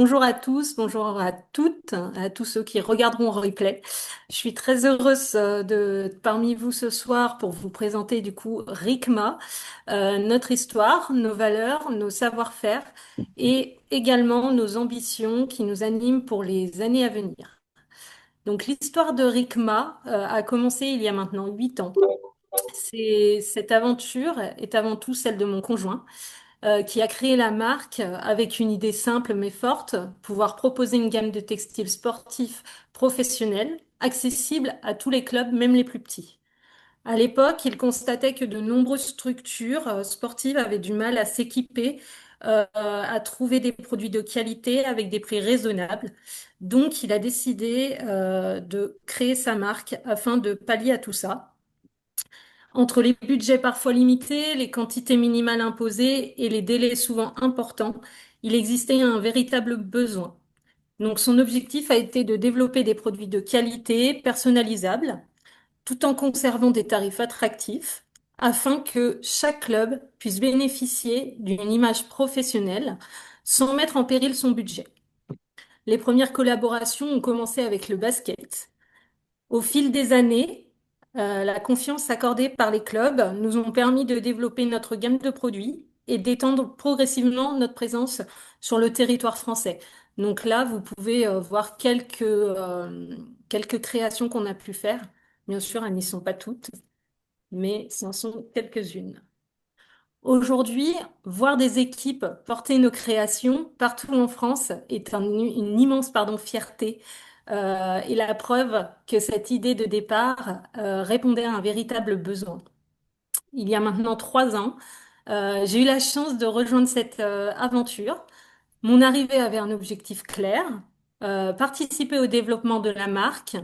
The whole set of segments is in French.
Bonjour à tous, bonjour à toutes, à tous ceux qui regarderont en replay. Je suis très heureuse de parmi vous ce soir pour vous présenter du coup RICMA, notre histoire, nos valeurs, nos savoir-faire et également nos ambitions qui nous animent pour les années à venir. Donc l'histoire de RICMA a commencé il y a maintenant 8 ans. Cette aventure est avant tout celle de mon conjoint qui a créé la marque avec une idée simple mais forte, pouvoir proposer une gamme de textiles sportifs professionnels, accessibles à tous les clubs, même les plus petits. À l'époque, il constatait que de nombreuses structures sportives avaient du mal à s'équiper, à trouver des produits de qualité avec des prix raisonnables. Donc, il a décidé de créer sa marque afin de pallier à tout ça. Entre les budgets parfois limités, les quantités minimales imposées et les délais souvent importants, il existait un véritable besoin. Donc son objectif a été de développer des produits de qualité, personnalisables, tout en conservant des tarifs attractifs, afin que chaque club puisse bénéficier d'une image professionnelle sans mettre en péril son budget. Les premières collaborations ont commencé avec le basket. Au fil des années, la confiance accordée par les clubs nous ont permis de développer notre gamme de produits et d'étendre progressivement notre présence sur le territoire français. Donc là, vous pouvez voir quelques créations qu'on a pu faire. Bien sûr, elles n'y sont pas toutes, mais ce en sont quelques-unes. Aujourd'hui, voir des équipes porter nos créations partout en France est une immense fierté et la preuve que cette idée de départ répondait à un véritable besoin. Il y a maintenant 3 ans, j'ai eu la chance de rejoindre cette aventure. Mon arrivée avait un objectif clair, participer au développement de la marque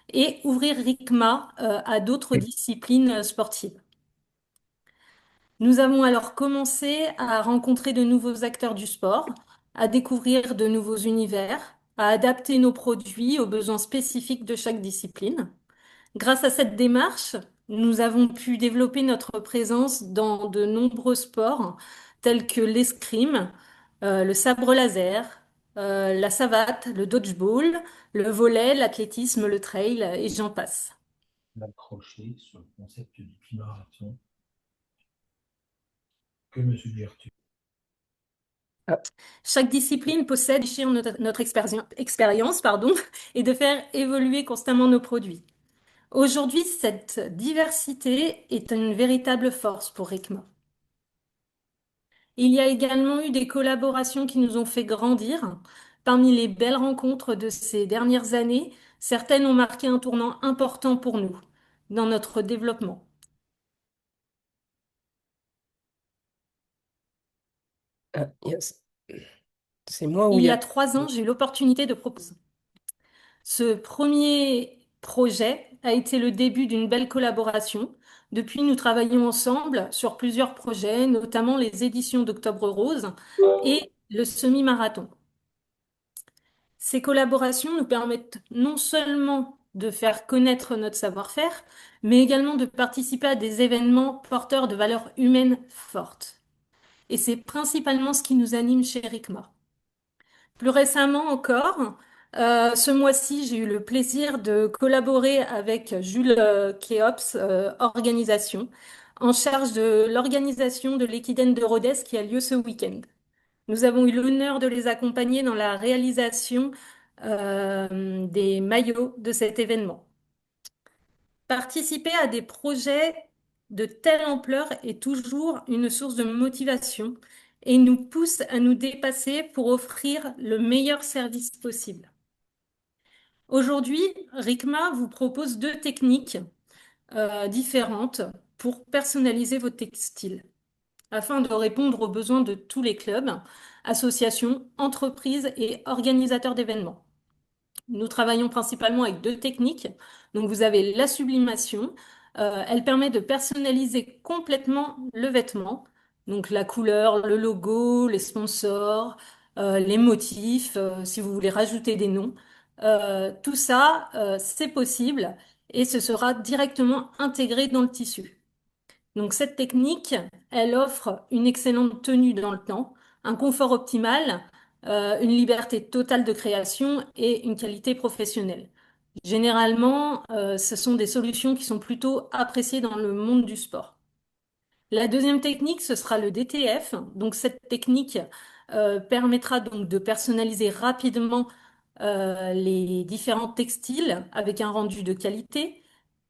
et ouvrir RICMA à d'autres disciplines sportives. Nous avons alors commencé à rencontrer de nouveaux acteurs du sport, à découvrir de nouveaux univers, à adapter nos produits aux besoins spécifiques de chaque discipline. Grâce à cette démarche, nous avons pu développer notre présence dans de nombreux sports tels que l'escrime, le sabre laser, la savate, le dodgeball, le volley, l'athlétisme, le trail et j'en passe. M'accrocher sur le concept du climat-marathon. Que me suggères-tu? Chaque discipline possède enrichir notre expérience, pardon, et de faire évoluer constamment nos produits. Aujourd'hui, cette diversité est une véritable force pour RICMA. Il y a également eu des collaborations qui nous ont fait grandir. Parmi les belles rencontres de ces dernières années, certaines ont marqué un tournant important pour nous dans notre développement. Yes. C'est moi où Il il y y a... a 3 ans, j'ai eu l'opportunité de proposer. Ce premier projet a été le début d'une belle collaboration. Depuis, nous travaillons ensemble sur plusieurs projets, notamment les éditions d'Octobre Rose et le semi-marathon. Ces collaborations nous permettent non seulement de faire connaître notre savoir-faire, mais également de participer à des événements porteurs de valeurs humaines fortes. Et c'est principalement ce qui nous anime chez RICMA. Plus récemment encore, ce mois-ci, j'ai eu le plaisir de collaborer avec Jules Kéops, Organisation, en charge de l'organisation de l'Équidène de Rhodes qui a lieu ce week-end. Nous avons eu l'honneur de les accompagner dans la réalisation des maillots de cet événement. Participer à des projets de telle ampleur est toujours une source de motivation et nous pousse à nous dépasser pour offrir le meilleur service possible. Aujourd'hui, RICMA vous propose 2 techniques différentes pour personnaliser vos textiles afin de répondre aux besoins de tous les clubs, associations, entreprises et organisateurs d'événements. Nous travaillons principalement avec 2 techniques. Donc vous avez la sublimation. Elle permet de personnaliser complètement le vêtement. Donc la couleur, le logo, les sponsors, les motifs, si vous voulez rajouter des noms. Tout ça, c'est possible et ce sera directement intégré dans le tissu. Donc cette technique, elle offre une excellente tenue dans le temps, un confort optimal, une liberté totale de création et une qualité professionnelle. Généralement, ce sont des solutions qui sont plutôt appréciées dans le monde du sport. La deuxième technique, ce sera le DTF. Donc cette technique permettra donc de personnaliser rapidement les différents textiles avec un rendu de qualité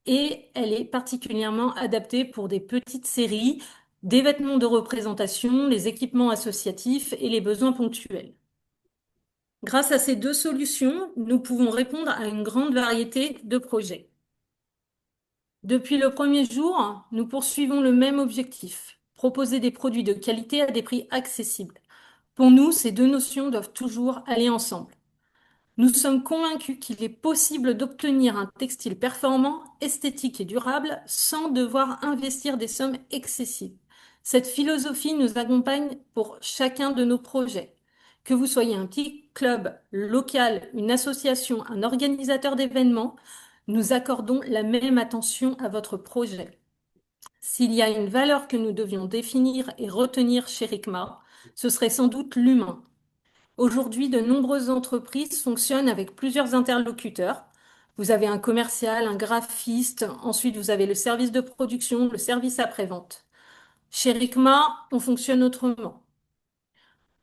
et elle est particulièrement adaptée pour des petites séries, des vêtements de représentation, les équipements associatifs et les besoins ponctuels. Grâce à ces deux solutions, nous pouvons répondre à une grande variété de projets. Depuis le premier jour, nous poursuivons le même objectif, proposer des produits de qualité à des prix accessibles. Pour nous, ces deux notions doivent toujours aller ensemble. Nous sommes convaincus qu'il est possible d'obtenir un textile performant, esthétique et durable sans devoir investir des sommes excessives. Cette philosophie nous accompagne pour chacun de nos projets. Que vous soyez un petit club local, une association, un organisateur d'événements, nous accordons la même attention à votre projet. S'il y a une valeur que nous devions définir et retenir chez RICMA, ce serait sans doute l'humain. Aujourd'hui, de nombreuses entreprises fonctionnent avec plusieurs interlocuteurs. Vous avez un commercial, un graphiste, ensuite vous avez le service de production, le service après-vente. Chez RICMA, on fonctionne autrement.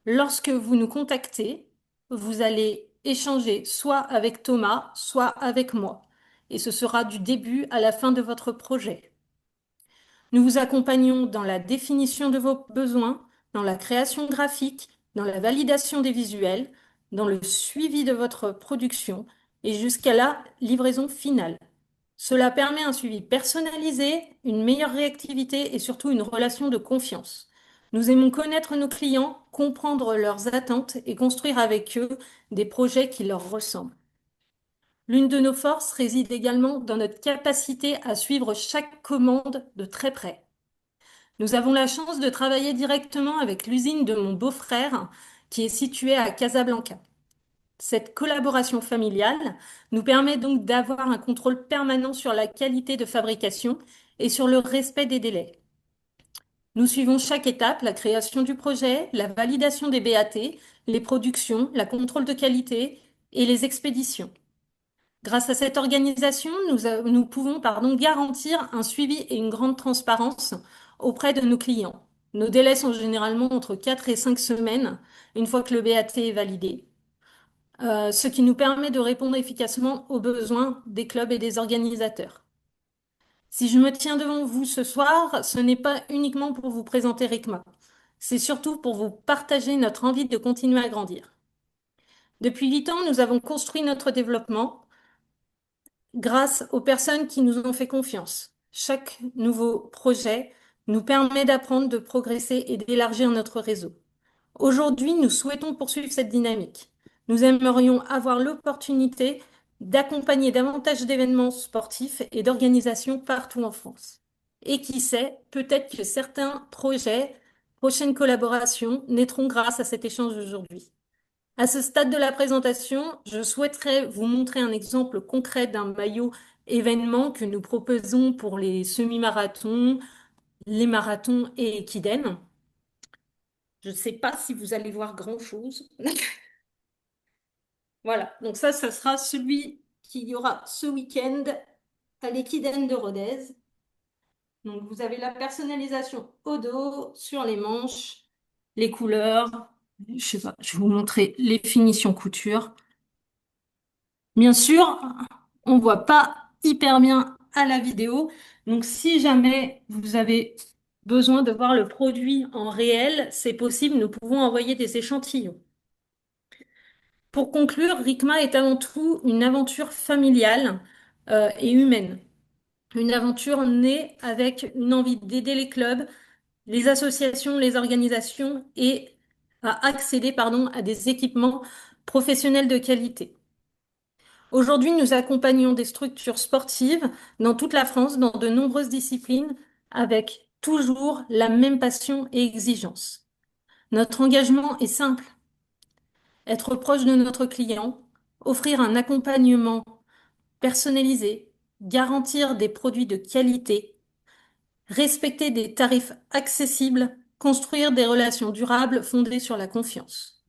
Lorsque vous nous contactez, vous allez échanger soit avec Thomas, soit avec moi. Et ce sera du début à la fin de votre projet. Nous vous accompagnons dans la définition de vos besoins, dans la création graphique, dans la validation des visuels, dans le suivi de votre production et jusqu'à la livraison finale. Cela permet un suivi personnalisé, une meilleure réactivité et surtout une relation de confiance. Nous aimons connaître nos clients, comprendre leurs attentes et construire avec eux des projets qui leur ressemblent. L'une de nos forces réside également dans notre capacité à suivre chaque commande de très près. Nous avons la chance de travailler directement avec l'usine de mon beau-frère qui est située à Casablanca. Cette collaboration familiale nous permet donc d'avoir un contrôle permanent sur la qualité de fabrication et sur le respect des délais. Nous suivons chaque étape, la création du projet, la validation des BAT, les productions, la contrôle de qualité et les expéditions. Grâce à cette organisation, nous pouvons garantir un suivi et une grande transparence auprès de nos clients. Nos délais sont généralement entre 4 et 5 semaines, une fois que le BAT est validé, ce qui nous permet de répondre efficacement aux besoins des clubs et des organisateurs. Si je me tiens devant vous ce soir, ce n'est pas uniquement pour vous présenter RICMA, c'est surtout pour vous partager notre envie de continuer à grandir. Depuis 8 ans, nous avons construit notre développement grâce aux personnes qui nous ont fait confiance. Chaque nouveau projet nous permet d'apprendre, de progresser et d'élargir notre réseau. Aujourd'hui, nous souhaitons poursuivre cette dynamique. Nous aimerions avoir l'opportunité d'accompagner davantage d'événements sportifs et d'organisations partout en France. Et qui sait, peut-être que certains projets, prochaines collaborations naîtront grâce à cet échange d'aujourd'hui. À ce stade de la présentation, je souhaiterais vous montrer un exemple concret d'un maillot événement que nous proposons pour les semi-marathons, les marathons et Ekiden. Je ne sais pas si vous allez voir grand-chose. Voilà, donc ça sera celui qu'il y aura ce week-end à l'Ekiden de Rodez. Donc vous avez la personnalisation au dos, sur les manches, les couleurs. Je sais pas, je vais vous montrer les finitions couture. Bien sûr, on voit pas hyper bien à la vidéo. Donc, si jamais vous avez besoin de voir le produit en réel, c'est possible, nous pouvons envoyer des échantillons. Pour conclure, RICMA est avant tout une aventure familiale et humaine. Une aventure née avec une envie d'aider les clubs, les associations, les organisations et à accéder, à des équipements professionnels de qualité. Aujourd'hui, nous accompagnons des structures sportives dans toute la France, dans de nombreuses disciplines, avec toujours la même passion et exigence. Notre engagement est simple, être proche de notre client, offrir un accompagnement personnalisé, garantir des produits de qualité, respecter des tarifs accessibles, construire des relations durables fondées sur la confiance.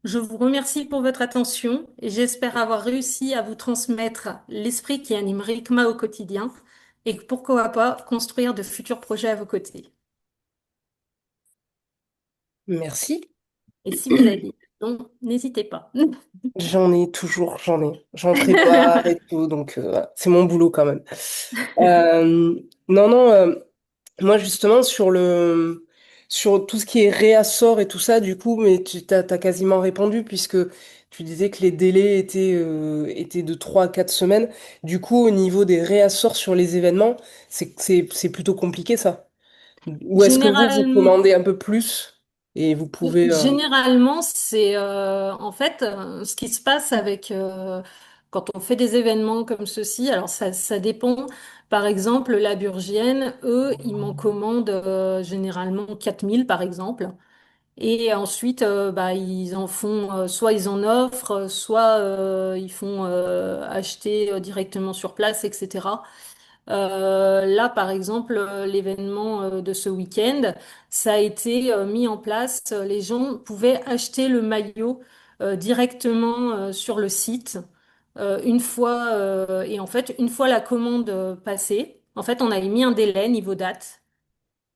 Je vous remercie pour votre attention et j'espère avoir réussi à vous transmettre l'esprit qui anime RICMA au quotidien et pourquoi pas construire de futurs projets à vos côtés. Merci. Et si vous avez des questions, n'hésitez pas. J'en ai toujours, j'en ai. J'en prépare et tout, donc voilà. C'est mon boulot quand même. Non, non, moi justement sur tout ce qui est réassort et tout ça, du coup, mais t'as quasiment répondu puisque tu disais que les délais étaient de 3 à 4 semaines. Du coup, au niveau des réassorts sur les événements, c'est plutôt compliqué ça. Ou est-ce que vous Généralement, commandez un peu plus et vous pouvez... Généralement, c'est en fait ce qui se passe avec quand on fait des événements comme ceci. Alors ça dépend. Par exemple, la Burgienne, eux, ils m'en commandent généralement 4000 par exemple. Et ensuite, bah, ils en font, soit ils en offrent, soit ils font acheter directement sur place, etc. Là, par exemple, l'événement de ce week-end, ça a été mis en place. Les gens pouvaient acheter le maillot directement sur le site une fois et en fait, une fois la commande passée, en fait, on avait mis un délai niveau date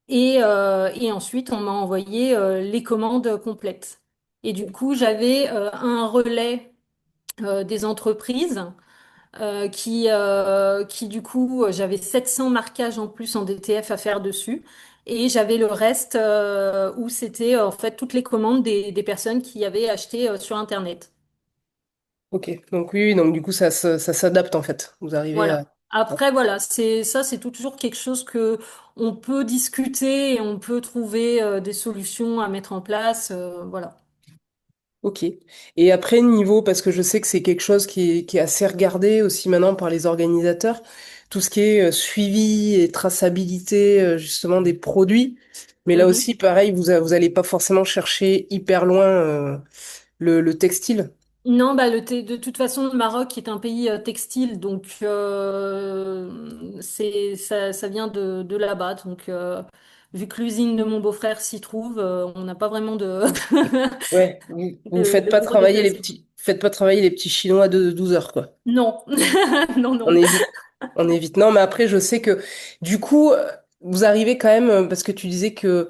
et ensuite on m'a envoyé les commandes complètes. Et du coup, j'avais un relais des entreprises qui du coup, j'avais 700 marquages en plus en DTF à faire dessus. Et j'avais le reste où c'était en fait toutes les commandes des personnes qui avaient acheté sur Internet. Ok, donc oui, oui, donc du coup ça s'adapte en fait. Vous arrivez à... Voilà. Après, voilà, c'est ça, c'est toujours quelque chose que on peut discuter et on peut trouver des solutions à mettre en place. Voilà. Ok. Et après, niveau, parce que je sais que c'est quelque chose qui est assez regardé aussi maintenant par les organisateurs, tout ce qui est suivi et traçabilité justement des produits. Mais là Mhm. aussi, pareil, vous allez pas forcément chercher hyper loin le textile. Non, bah de toute façon, le Maroc est un pays textile, donc ça vient de là-bas. Donc, vu que l'usine de mon beau-frère s'y trouve, on n'a pas vraiment Ouais, vous faites de pas gros travailler déplacements. faites pas travailler les petits Chinois de 12 heures, quoi. Non, non, On non. évite. On évite. Non, mais après, je sais que du coup, vous arrivez quand même, parce que tu disais que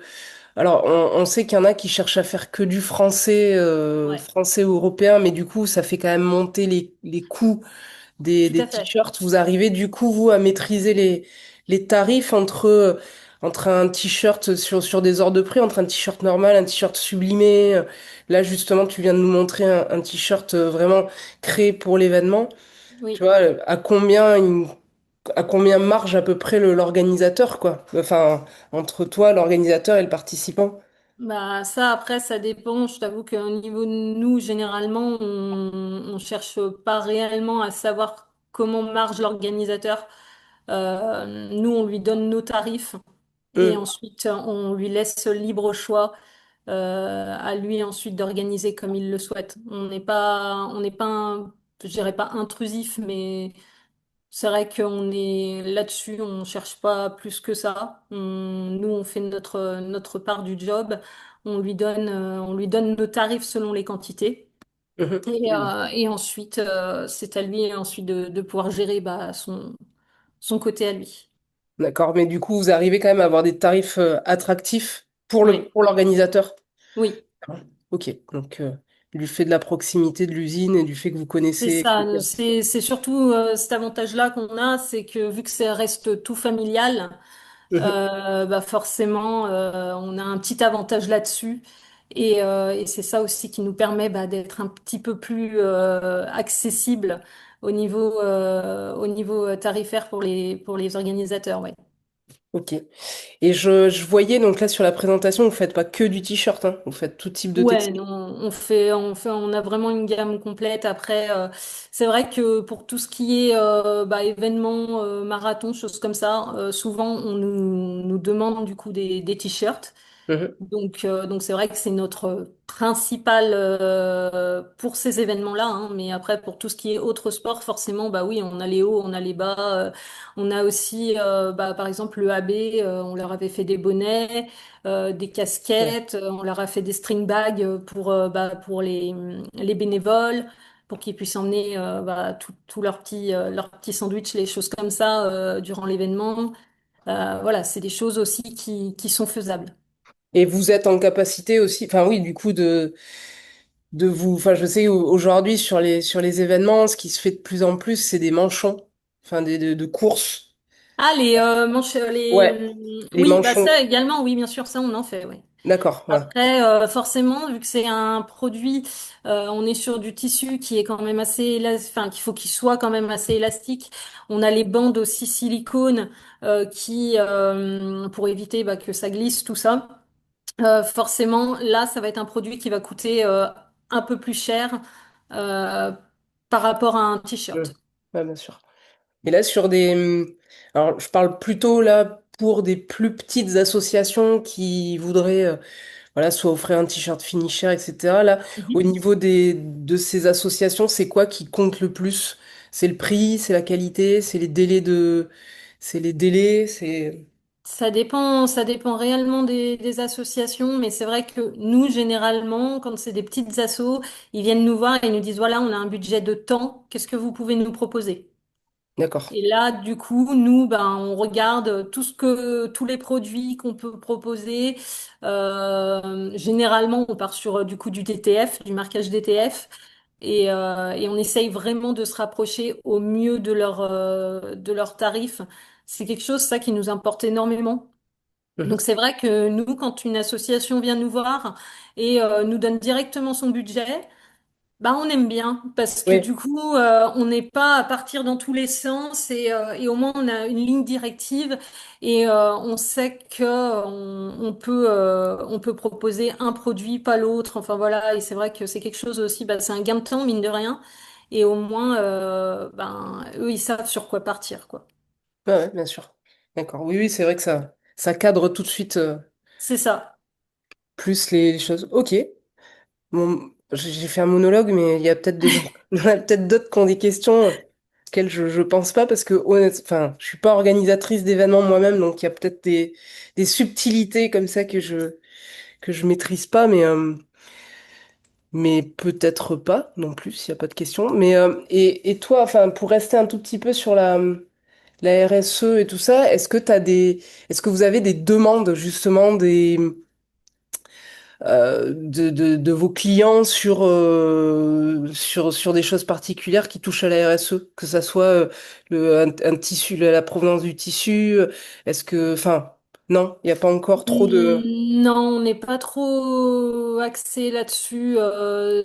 alors, on sait qu'il y en a qui cherchent à faire que du français, Ouais, français ou européen, mais du coup, ça fait quand même monter les coûts tout des à fait. t-shirts. Vous arrivez du coup, vous, à maîtriser les tarifs entre un t-shirt sur des ordres de prix, entre un t-shirt normal, un t-shirt sublimé. Là, justement, tu viens de nous montrer un t-shirt vraiment créé pour l'événement. Tu Oui. vois, à combien marge à peu près l'organisateur, quoi. Enfin, entre toi, l'organisateur et le participant. Bah ça après ça dépend. Je t'avoue qu'au niveau de nous généralement on cherche pas réellement à savoir comment marche l'organisateur. Nous on lui donne nos tarifs et Hum, ensuite on lui laisse libre choix à lui ensuite d'organiser comme il le souhaite. Je dirais pas intrusif mais c'est vrai qu'on est là-dessus, on cherche pas plus que ça. Nous, on fait notre part du job. On lui donne nos tarifs selon les quantités. hum. Et ensuite, c'est à lui ensuite de pouvoir gérer bah, son côté à lui. D'accord, mais du coup, vous arrivez quand même à avoir des tarifs attractifs Oui, pour l'organisateur. oui. Ok, donc du fait de la proximité de l'usine et du fait que vous C'est connaissez, ça. etc. C'est surtout cet avantage-là qu'on a, c'est que vu que ça reste tout familial, Mhm. bah forcément, on a un petit avantage là-dessus. Et c'est ça aussi qui nous permet bah, d'être un petit peu plus accessible au niveau tarifaire pour les organisateurs. Ouais. Ok. Et je voyais donc là sur la présentation, vous faites pas que du t-shirt, hein, vous faites tout type de Ouais, textile. non, on a vraiment une gamme complète. Après, c'est vrai que pour tout ce qui est bah, événements, marathons, choses comme ça, souvent nous demande du coup des t-shirts. Mhm. Donc c'est vrai que c'est notre principal pour ces événements-là, hein. Mais après, pour tout ce qui est autre sport, forcément, bah oui, on a les hauts, on a les bas. On a aussi, bah, par exemple, le AB, on leur avait fait des bonnets, des Ouais. casquettes, on leur a fait des string bags pour les bénévoles, pour qu'ils puissent emmener bah, tout leurs petits sandwichs, les choses comme ça durant l'événement. Voilà, c'est des choses aussi qui sont faisables. Et vous êtes en capacité aussi, enfin oui, du coup, de vous, enfin je sais aujourd'hui sur les événements, ce qui se fait de plus en plus, c'est des manchons, enfin de courses. Ah, les manches, Ouais, les oui, bah manchons. ça également, oui, bien sûr, ça on en fait, oui. D'accord, ouais. Après, forcément, vu que c'est un produit, on est sur du tissu qui est quand même enfin, qu'il faut qu'il soit quand même assez élastique. On a les bandes aussi silicone pour éviter bah, que ça glisse, tout ça. Forcément, là, ça va être un produit qui va coûter un peu plus cher euh, par rapport à un Mm. t-shirt. Ouais, bien sûr. Et là, alors, je parle plutôt là pour des plus petites associations qui voudraient, voilà, soit offrir un t-shirt finisher, etc. Là, au niveau de ces associations, c'est quoi qui compte le plus? C'est le prix, c'est la qualité, c'est les délais, c'est... Ça dépend réellement des associations, mais c'est vrai que nous, généralement, quand c'est des petites assos, ils viennent nous voir et ils nous disent, voilà, on a un budget de temps, qu'est-ce que vous pouvez nous proposer? D'accord. Et là, du coup, nous, ben, on regarde tous les produits qu'on peut proposer. Généralement, on part sur du coup du DTF, du marquage DTF, et on essaye vraiment de se rapprocher au mieux de leurs tarifs. C'est quelque chose, ça, qui nous importe énormément. Mhm. Donc c'est vrai que nous, quand une association vient nous voir et nous donne directement son budget, bah on aime bien parce que Oui, du coup on n'est pas à partir dans tous les sens et au moins on a une ligne directive et on sait que on peut proposer un produit pas l'autre. Enfin voilà, et c'est vrai que c'est quelque chose aussi, bah c'est un gain de temps mine de rien, et au moins ben eux ils savent sur quoi partir quoi. ouais, ouais, bien sûr. D'accord. Oui, oui, c'est vrai que ça cadre tout de suite C'est ça. plus les choses. Ok. Bon, j'ai fait un monologue, mais il y a peut-être des gens, il y en a peut-être d'autres qui ont des questions auxquelles je pense pas parce que enfin, je suis pas organisatrice d'événements moi-même, donc il y a peut-être des subtilités comme ça que je maîtrise pas, mais peut-être pas non plus, s'il n'y a pas de questions. Mais et toi, enfin, pour rester un tout petit peu sur la RSE et tout ça, est-ce que vous avez des demandes justement de vos clients sur des choses particulières qui touchent à la RSE, que ça soit un tissu, la provenance du tissu, est-ce que, enfin, non, il n'y a pas encore trop de... Non, on n'est pas trop axé là-dessus.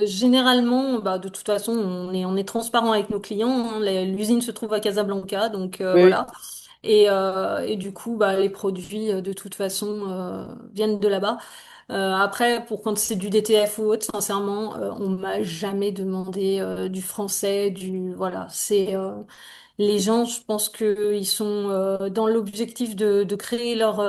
Généralement, bah, de toute façon, on est transparent avec nos clients, hein. L'usine se trouve à Casablanca, donc Oui, oui. voilà. Et du coup, bah, les produits, de toute façon, viennent de là-bas. Après, pour quand c'est du DTF ou autre, sincèrement, on m'a jamais demandé du français, voilà. Les gens, je pense qu'ils sont dans l'objectif de créer leur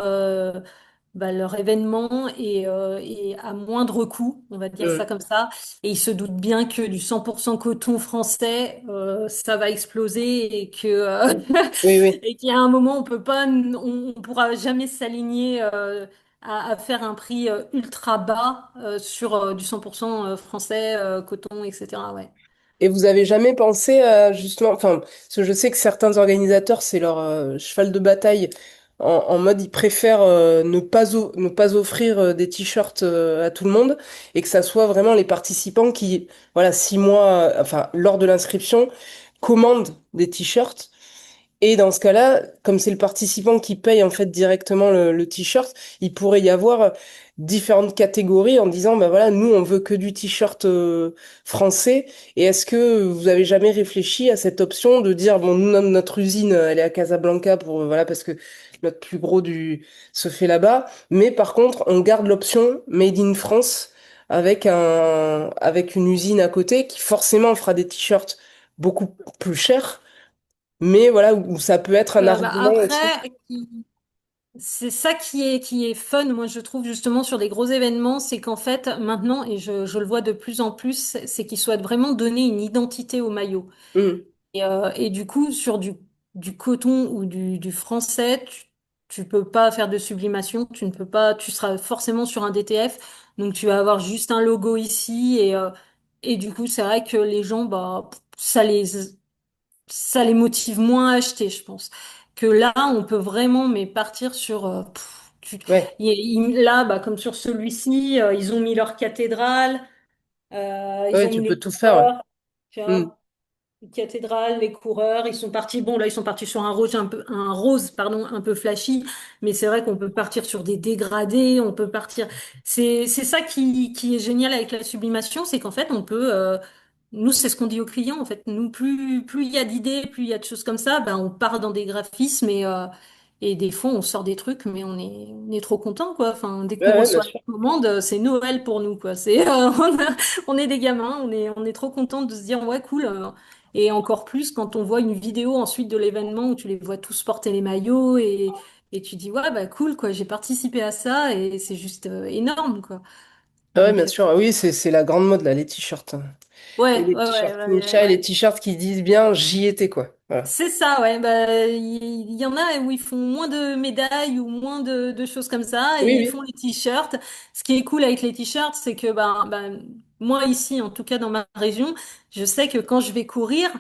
événement et à moindre coût, on va dire ça Mm. comme ça. Et ils se doutent bien que du 100% coton français, ça va exploser et que Oui, oui. et qu'il y a un moment, on pourra jamais s'aligner à faire un prix ultra bas sur du 100% français, coton, etc. Ouais. Et vous avez jamais pensé à justement, enfin, parce que je sais que certains organisateurs, c'est leur cheval de bataille, en mode ils préfèrent ne pas offrir des t-shirts à tout le monde, et que ça soit vraiment les participants qui, voilà, 6 mois, enfin, lors de l'inscription, commandent des t-shirts. Et dans ce cas-là, comme c'est le participant qui paye en fait directement le t-shirt, il pourrait y avoir différentes catégories en disant, ben voilà, nous on veut que du t-shirt français. Et est-ce que vous avez jamais réfléchi à cette option de dire, bon, nous notre usine, elle est à Casablanca pour voilà parce que notre plus gros du se fait là-bas, mais par contre on garde l'option Made in France avec une usine à côté qui forcément fera des t-shirts beaucoup plus chers mais voilà, où ça peut être un Bah argument aussi. après, C'est ça qui est fun, moi je trouve justement sur des gros événements, c'est qu'en fait maintenant, et je le vois de plus en plus, c'est qu'ils souhaitent vraiment donner une identité au maillot. Mm. Et du coup, sur du coton ou du français, tu peux pas faire de sublimation, tu ne peux pas, tu seras forcément sur un DTF, donc tu vas avoir juste un logo ici et du coup, c'est vrai que les gens, bah, ça les motive moins à acheter, je pense. Que là, on peut vraiment, mais partir sur, Ouais, là, bah, comme sur celui-ci, ils ont mis leur cathédrale, ils ouais, ont tu mis peux les tout faire. couleurs. Tu Ouais. Mm. vois, cathédrale, les coureurs, ils sont partis. Bon, là, ils sont partis sur un rose, pardon, un peu flashy. Mais c'est vrai qu'on peut partir sur des dégradés. On peut partir. C'est ça qui est génial avec la sublimation, c'est qu'en fait, on peut. Nous, c'est ce qu'on dit aux clients. En fait, nous, plus il y a d'idées, plus il y a de choses comme ça, ben, on part dans des graphismes et des fois, on sort des trucs, mais on est trop content, quoi. Enfin, dès Ouais, qu'on ouais, bien reçoit sûr. la commande, c'est Noël pour nous, quoi. On est des gamins, on est trop contents de se dire, ouais, cool. Et encore plus quand on voit une vidéo ensuite de l'événement où tu les vois tous porter les maillots et tu dis, ouais, bah cool, quoi, j'ai participé à ça et c'est juste énorme, quoi. Ah ouais, bien Donc, sûr. Ah oui, c'est la grande mode, là, les t-shirts. Et ouais, les ouais, ouais, t-shirts ouais, Ninja et les ouais. t-shirts qui disent bien j'y étais, quoi. Voilà. C'est ça, ouais. Bah, il y en a où ils font moins de médailles ou moins de choses comme ça et Oui, ils oui. font les t-shirts. Ce qui est cool avec les t-shirts, c'est que moi ici, en tout cas dans ma région, je sais que quand je vais courir,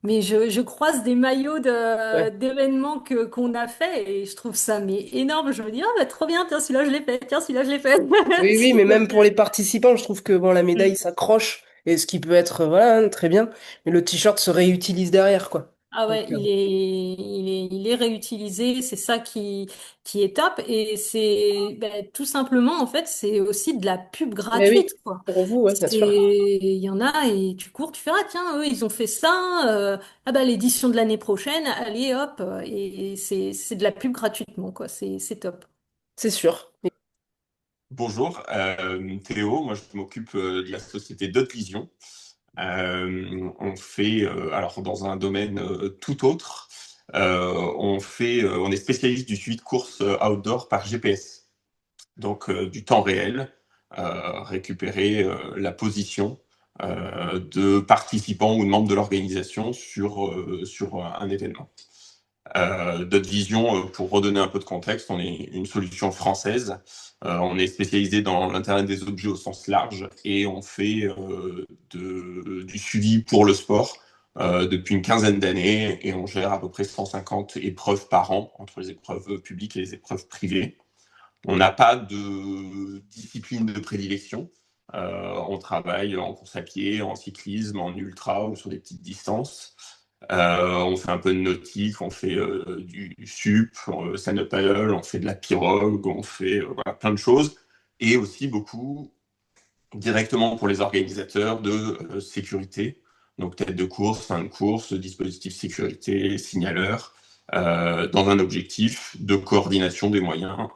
mais je croise des maillots Ouais. d'événements qu'on a fait et je trouve ça mais énorme. Je me dis, ah bah, trop bien, tiens, celui-là je l'ai fait, tiens, celui-là je l'ai fait. Oui, oui, mais Donc, même pour les participants, je trouve que bon, la médaille s'accroche, et ce qui peut être, voilà, hein, très bien, mais le t-shirt se réutilise derrière, quoi. ah Donc, ouais, il est réutilisé, c'est ça qui est top. Et c'est ben, tout simplement, en fait, c'est aussi de la pub mais oui, gratuite, quoi. pour vous, ouais, bien sûr. Il y en a et tu cours, tu fais, ah tiens, eux, ils ont fait ça, ah bah l'édition de l'année prochaine, allez hop, et c'est de la pub gratuitement, quoi. C'est top. C'est sûr. Bonjour, Théo, moi je m'occupe de la société Dot Vision. On fait, alors dans un domaine tout autre, on est spécialiste du suivi de courses outdoor par GPS, donc du temps réel, récupérer la position de participants ou de membres de l'organisation sur un événement. Dot Vision, pour redonner un peu de contexte, on est une solution française. On est spécialisé dans l'Internet des objets au sens large et on fait du suivi pour le sport depuis une quinzaine d'années et on gère à peu près 150 épreuves par an entre les épreuves publiques et les épreuves privées. On n'a pas de discipline de prédilection. On travaille en course à pied, en cyclisme, en ultra ou sur des petites distances. On fait un peu de nautique, on fait du sup, stand-up paddle, on fait de la pirogue, on fait voilà, plein de choses. Et aussi beaucoup directement pour les organisateurs de sécurité. Donc tête de course, fin de course, dispositif sécurité, signaleur, dans un objectif de coordination des moyens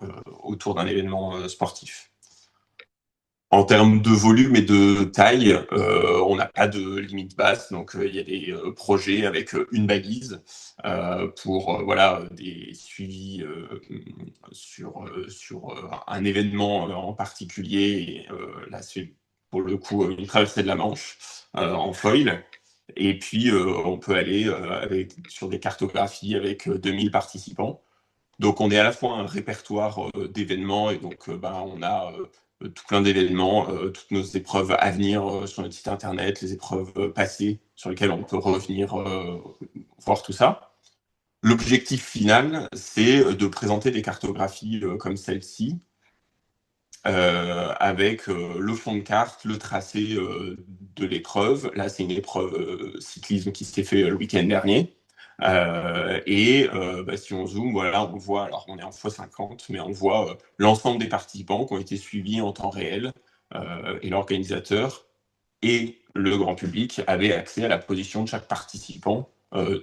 autour d'un événement sportif. En termes de volume et de taille, on n'a pas de limite basse, donc il y a des projets avec une balise pour voilà, des suivis sur un événement en particulier. Et, là, c'est pour le coup une traversée de la Manche en foil. Et puis, on peut aller sur des cartographies avec 2000 participants. Donc, on est à la fois un répertoire d'événements et donc on a tout plein d'événements, toutes nos épreuves à venir sur notre site internet, les épreuves passées sur lesquelles on peut revenir voir tout ça. L'objectif final, c'est de présenter des cartographies comme celle-ci, avec le fond de carte, le tracé de l'épreuve. Là, c'est une épreuve cyclisme qui s'est fait le week-end dernier. Si on zoome, voilà, on voit, alors on est en x50, mais on voit l'ensemble des participants qui ont été suivis en temps réel et l'organisateur et le grand public avaient accès à la position de chaque participant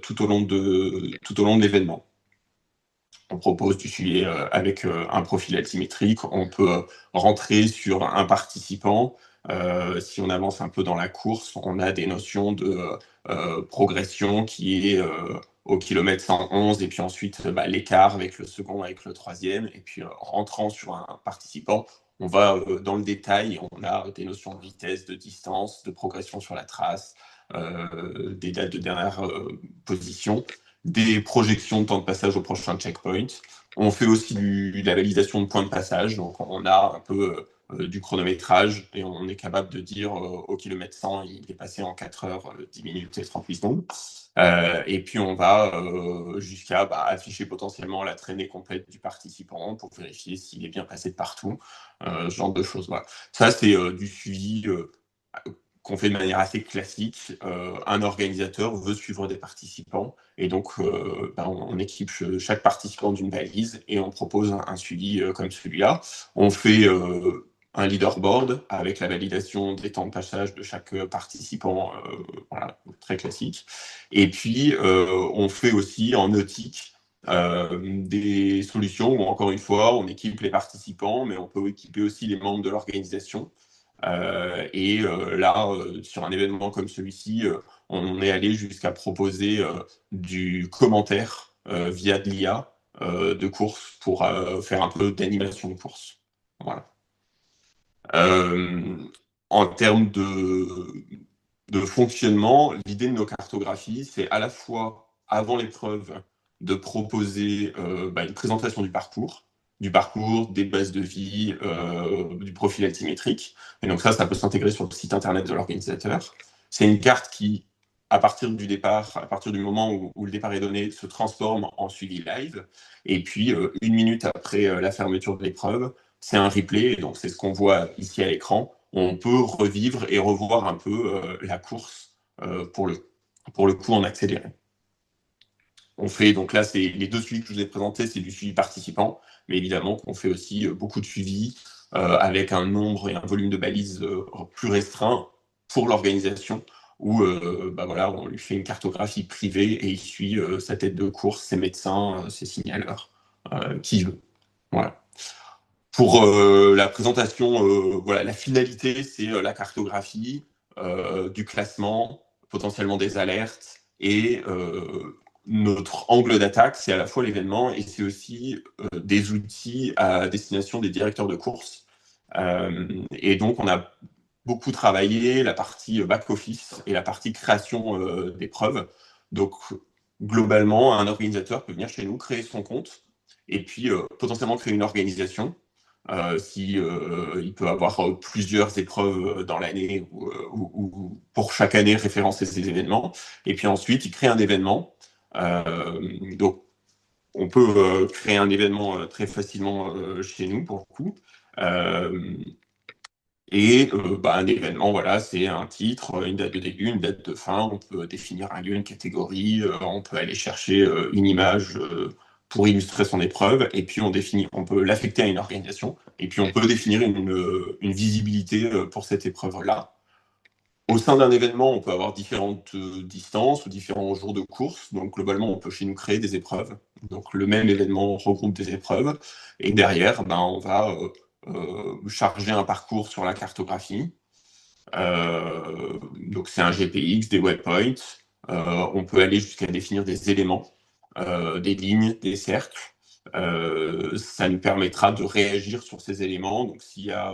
tout au long de l'événement. On propose du suivi avec un profil altimétrique. On peut rentrer sur un participant. Si on avance un peu dans la course, on a des notions de progression qui est au kilomètre 111, et puis ensuite l'écart avec le second, avec le troisième, et puis en rentrant sur un participant, on va dans le détail, on a des notions de vitesse, de distance, de progression sur la trace, des dates de dernière position, des projections de temps de passage au prochain checkpoint. On fait aussi de la validation de points de passage, donc on a un peu du chronométrage, et on est capable de dire au kilomètre 100, il est passé en 4 heures, 10 minutes et 38 secondes. Et puis on va jusqu'à afficher potentiellement la traînée complète du participant pour vérifier s'il est bien passé de partout, ce genre de choses. Voilà. Ça, c'est du suivi qu'on fait de manière assez classique. Un organisateur veut suivre des participants, et donc on équipe chaque participant d'une balise et on propose un suivi comme celui-là. On fait un leaderboard avec la validation des temps de passage de chaque participant, voilà, très classique. Et puis, on fait aussi en nautique des solutions où, encore une fois, on équipe les participants, mais on peut équiper aussi les membres de l'organisation. Là, sur un événement comme celui-ci, on est allé jusqu'à proposer du commentaire via de l'IA de course pour faire un peu d'animation de course. Voilà. En termes de fonctionnement, l'idée de nos cartographies, c'est à la fois, avant l'épreuve, de proposer une présentation du parcours, des bases de vie, du profil altimétrique. Et donc ça peut s'intégrer sur le site internet de l'organisateur. C'est une carte qui, à partir du départ, à partir du moment où le départ est donné, se transforme en suivi live. Et puis, une minute après la fermeture de l'épreuve, c'est un replay, donc c'est ce qu'on voit ici à l'écran. On peut revivre et revoir un peu la course pour le coup en accéléré. On fait, donc là, c'est les deux suivis que je vous ai présentés, c'est du suivi participant, mais évidemment qu'on fait aussi beaucoup de suivi avec un nombre et un volume de balises plus restreint pour l'organisation, où on lui fait une cartographie privée et il suit sa tête de course, ses médecins, ses signaleurs, qui veut. Voilà. Pour la présentation, la finalité, c'est la cartographie, du classement, potentiellement des alertes, et notre angle d'attaque, c'est à la fois l'événement et c'est aussi des outils à destination des directeurs de course. Et donc, on a beaucoup travaillé la partie back-office et la partie création d'épreuves. Donc, globalement, un organisateur peut venir chez nous, créer son compte, et puis potentiellement créer une organisation. Il peut avoir plusieurs épreuves dans l'année ou pour chaque année référencer ces événements. Et puis ensuite, il crée un événement. Donc, on peut créer un événement très facilement chez nous, pour le coup. Un événement, voilà, c'est un titre, une date de début, une date de fin. On peut définir un lieu, une catégorie. On peut aller chercher une image pour illustrer son épreuve. Et puis, on peut l'affecter à une organisation. Et puis, on peut définir une visibilité pour cette épreuve-là. Au sein d'un événement, on peut avoir différentes distances ou différents jours de course. Donc, globalement, on peut chez nous créer des épreuves. Donc, le même événement regroupe des épreuves. Et derrière, on va charger un parcours sur la cartographie. Donc, c'est un GPX, des waypoints. On peut aller jusqu'à définir des éléments, des lignes, des cercles. Ça nous permettra de réagir sur ces éléments. Donc, s'il y a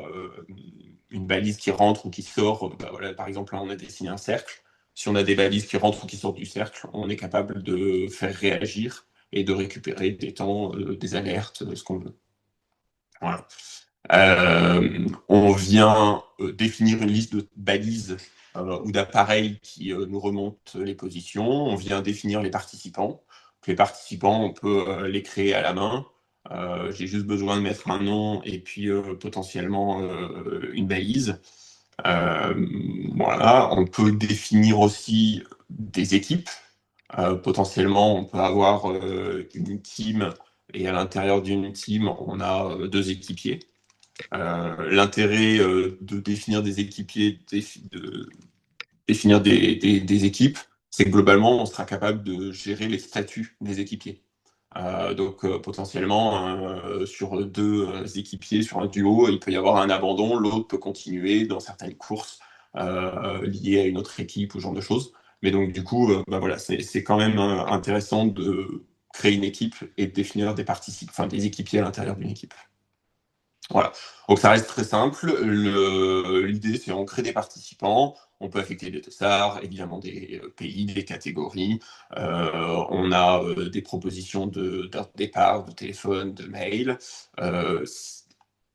une balise qui rentre ou qui sort, par exemple, là, on a dessiné un cercle. Si on a des balises qui rentrent ou qui sortent du cercle, on est capable de faire réagir et de récupérer des temps, des alertes, ce qu'on veut. Voilà. On vient définir une liste de balises ou d'appareils qui nous remontent les positions. On vient définir les participants. Les participants, on peut les créer à la main. J'ai juste besoin de mettre un nom et puis potentiellement une balise. Voilà. On peut définir aussi des équipes. Potentiellement, on peut avoir une team et à l'intérieur d'une team, on a deux équipiers. L'intérêt de définir des équipiers, de définir des équipes, c'est que globalement, on sera capable de gérer les statuts des équipiers. Donc potentiellement, sur deux équipiers, sur un duo, il peut y avoir un abandon, l'autre peut continuer dans certaines courses liées à une autre équipe ou ce genre de choses. Mais donc, du coup, voilà, c'est quand même intéressant de créer une équipe et de définir des participants, enfin des équipiers à l'intérieur d'une équipe. Voilà. Donc ça reste très simple. L'idée, c'est on crée des participants, on peut affecter des dossards, évidemment des pays, des catégories. On a des propositions d'heure de départ, de téléphone, de mail. Euh,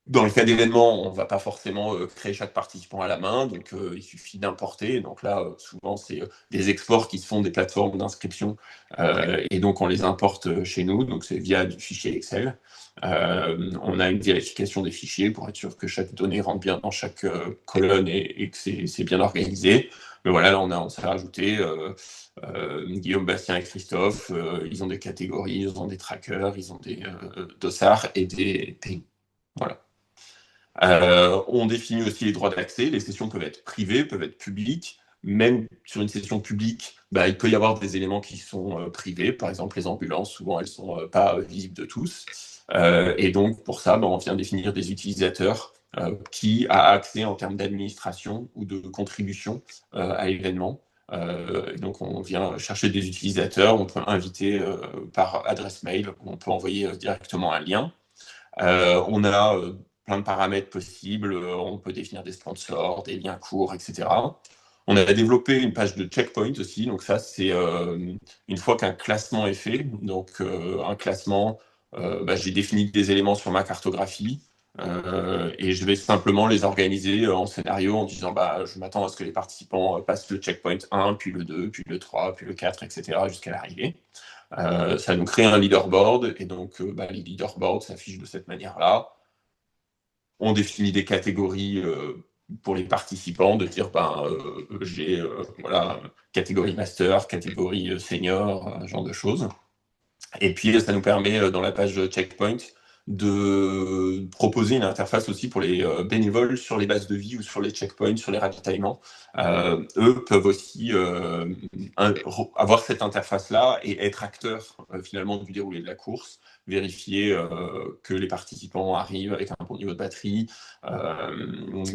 Dans le cas d'événements, on ne va pas forcément créer chaque participant à la main, donc il suffit d'importer. Donc là, souvent, c'est des exports qui se font des plateformes d'inscription, et donc on les importe chez nous, donc c'est via du fichier Excel. On a une vérification des fichiers pour être sûr que chaque donnée rentre bien dans chaque colonne et que c'est bien organisé. Mais voilà, là, on s'est rajouté Guillaume, Bastien et Christophe, ils ont des catégories, ils ont des trackers, ils ont des dossards et des pays. Voilà. On définit aussi les droits d'accès. Les sessions peuvent être privées, peuvent être publiques. Même sur une session publique, il peut y avoir des éléments qui sont privés. Par exemple, les ambulances, souvent, elles ne sont pas visibles de tous. Et donc, pour ça, on vient définir des utilisateurs qui a accès en termes d'administration ou de contribution à l'événement. Et donc, on vient chercher des utilisateurs. On peut inviter par adresse mail, on peut envoyer directement un lien. On a plein de paramètres possibles. On peut définir des sponsors, des liens courts, etc. On a développé une page de checkpoint aussi. Donc ça, c'est une fois qu'un classement est fait. Donc un classement, j'ai défini des éléments sur ma cartographie. Et je vais simplement les organiser en scénario en disant je m'attends à ce que les participants passent le checkpoint 1, puis le 2, puis le 3, puis le 4, etc. jusqu'à l'arrivée. Ça nous crée un leaderboard et donc les leaderboards s'affichent de cette manière-là. On définit des catégories pour les participants, de dire j'ai catégorie master, catégorie senior, ce genre de choses. Et puis ça nous permet dans la page checkpoint de proposer une interface aussi pour les bénévoles sur les bases de vie ou sur les checkpoints, sur les ravitaillements. Eux peuvent aussi avoir cette interface-là et être acteurs finalement du déroulé de la course, vérifier que les participants arrivent avec un bon niveau de batterie,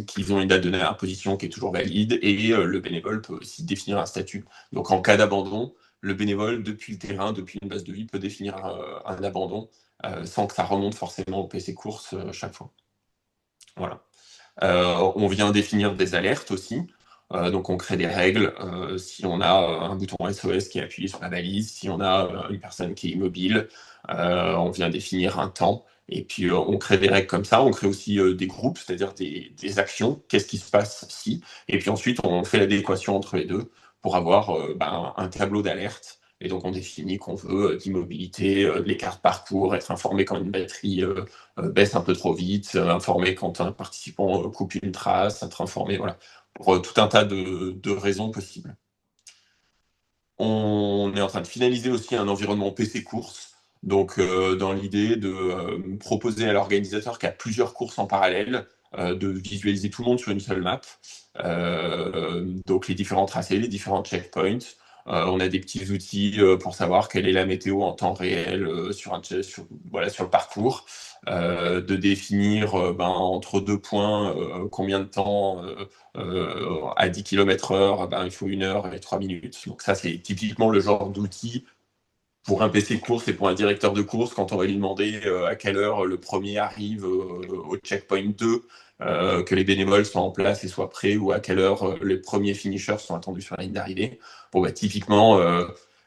qu'ils ont une date de position qui est toujours valide, et le bénévole peut aussi définir un statut. Donc en cas d'abandon, le bénévole, depuis le terrain, depuis une base de vie, peut définir un abandon sans que ça remonte forcément au PC course chaque fois. Voilà. On vient définir des alertes aussi. Donc on crée des règles. Si on a un bouton SOS qui est appuyé sur la balise, si on a une personne qui est immobile, on vient définir un temps. Et puis on crée des règles comme ça. On crée aussi des groupes, c'est-à-dire des actions. Qu'est-ce qui se passe si? Et puis ensuite on fait l'adéquation entre les deux pour avoir un tableau d'alerte. Et donc on définit qu'on veut d'immobilité, de l'écart de parcours, être informé quand une batterie baisse un peu trop vite, informé quand un participant coupe une trace, être informé, voilà, pour tout un tas de raisons possibles. On est en train de finaliser aussi un environnement PC course, donc dans l'idée de proposer à l'organisateur qui a plusieurs courses en parallèle, de visualiser tout le monde sur une seule map, donc les différents tracés, les différents checkpoints. On a des petits outils pour savoir quelle est la météo en temps réel sur le parcours, de définir entre deux points combien de temps à 10 km/h, il faut 1 heure et 3 minutes. Donc ça, c'est typiquement le genre d'outil pour un PC de course et pour un directeur de course, quand on va lui demander à quelle heure le premier arrive au checkpoint 2, que les bénévoles soient en place et soient prêts, ou à quelle heure les premiers finishers sont attendus sur la ligne d'arrivée. Typiquement,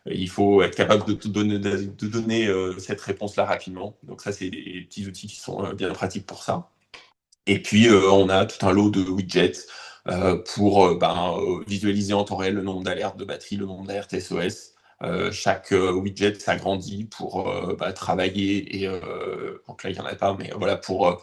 il faut être capable de donner cette réponse-là rapidement. Donc ça, c'est des petits outils qui sont bien pratiques pour ça. Et puis, on a tout un lot de widgets pour visualiser en temps réel le nombre d'alertes de batterie, le nombre d'alertes SOS. Chaque widget s'agrandit pour travailler et donc là il n'y en a pas, mais voilà, pour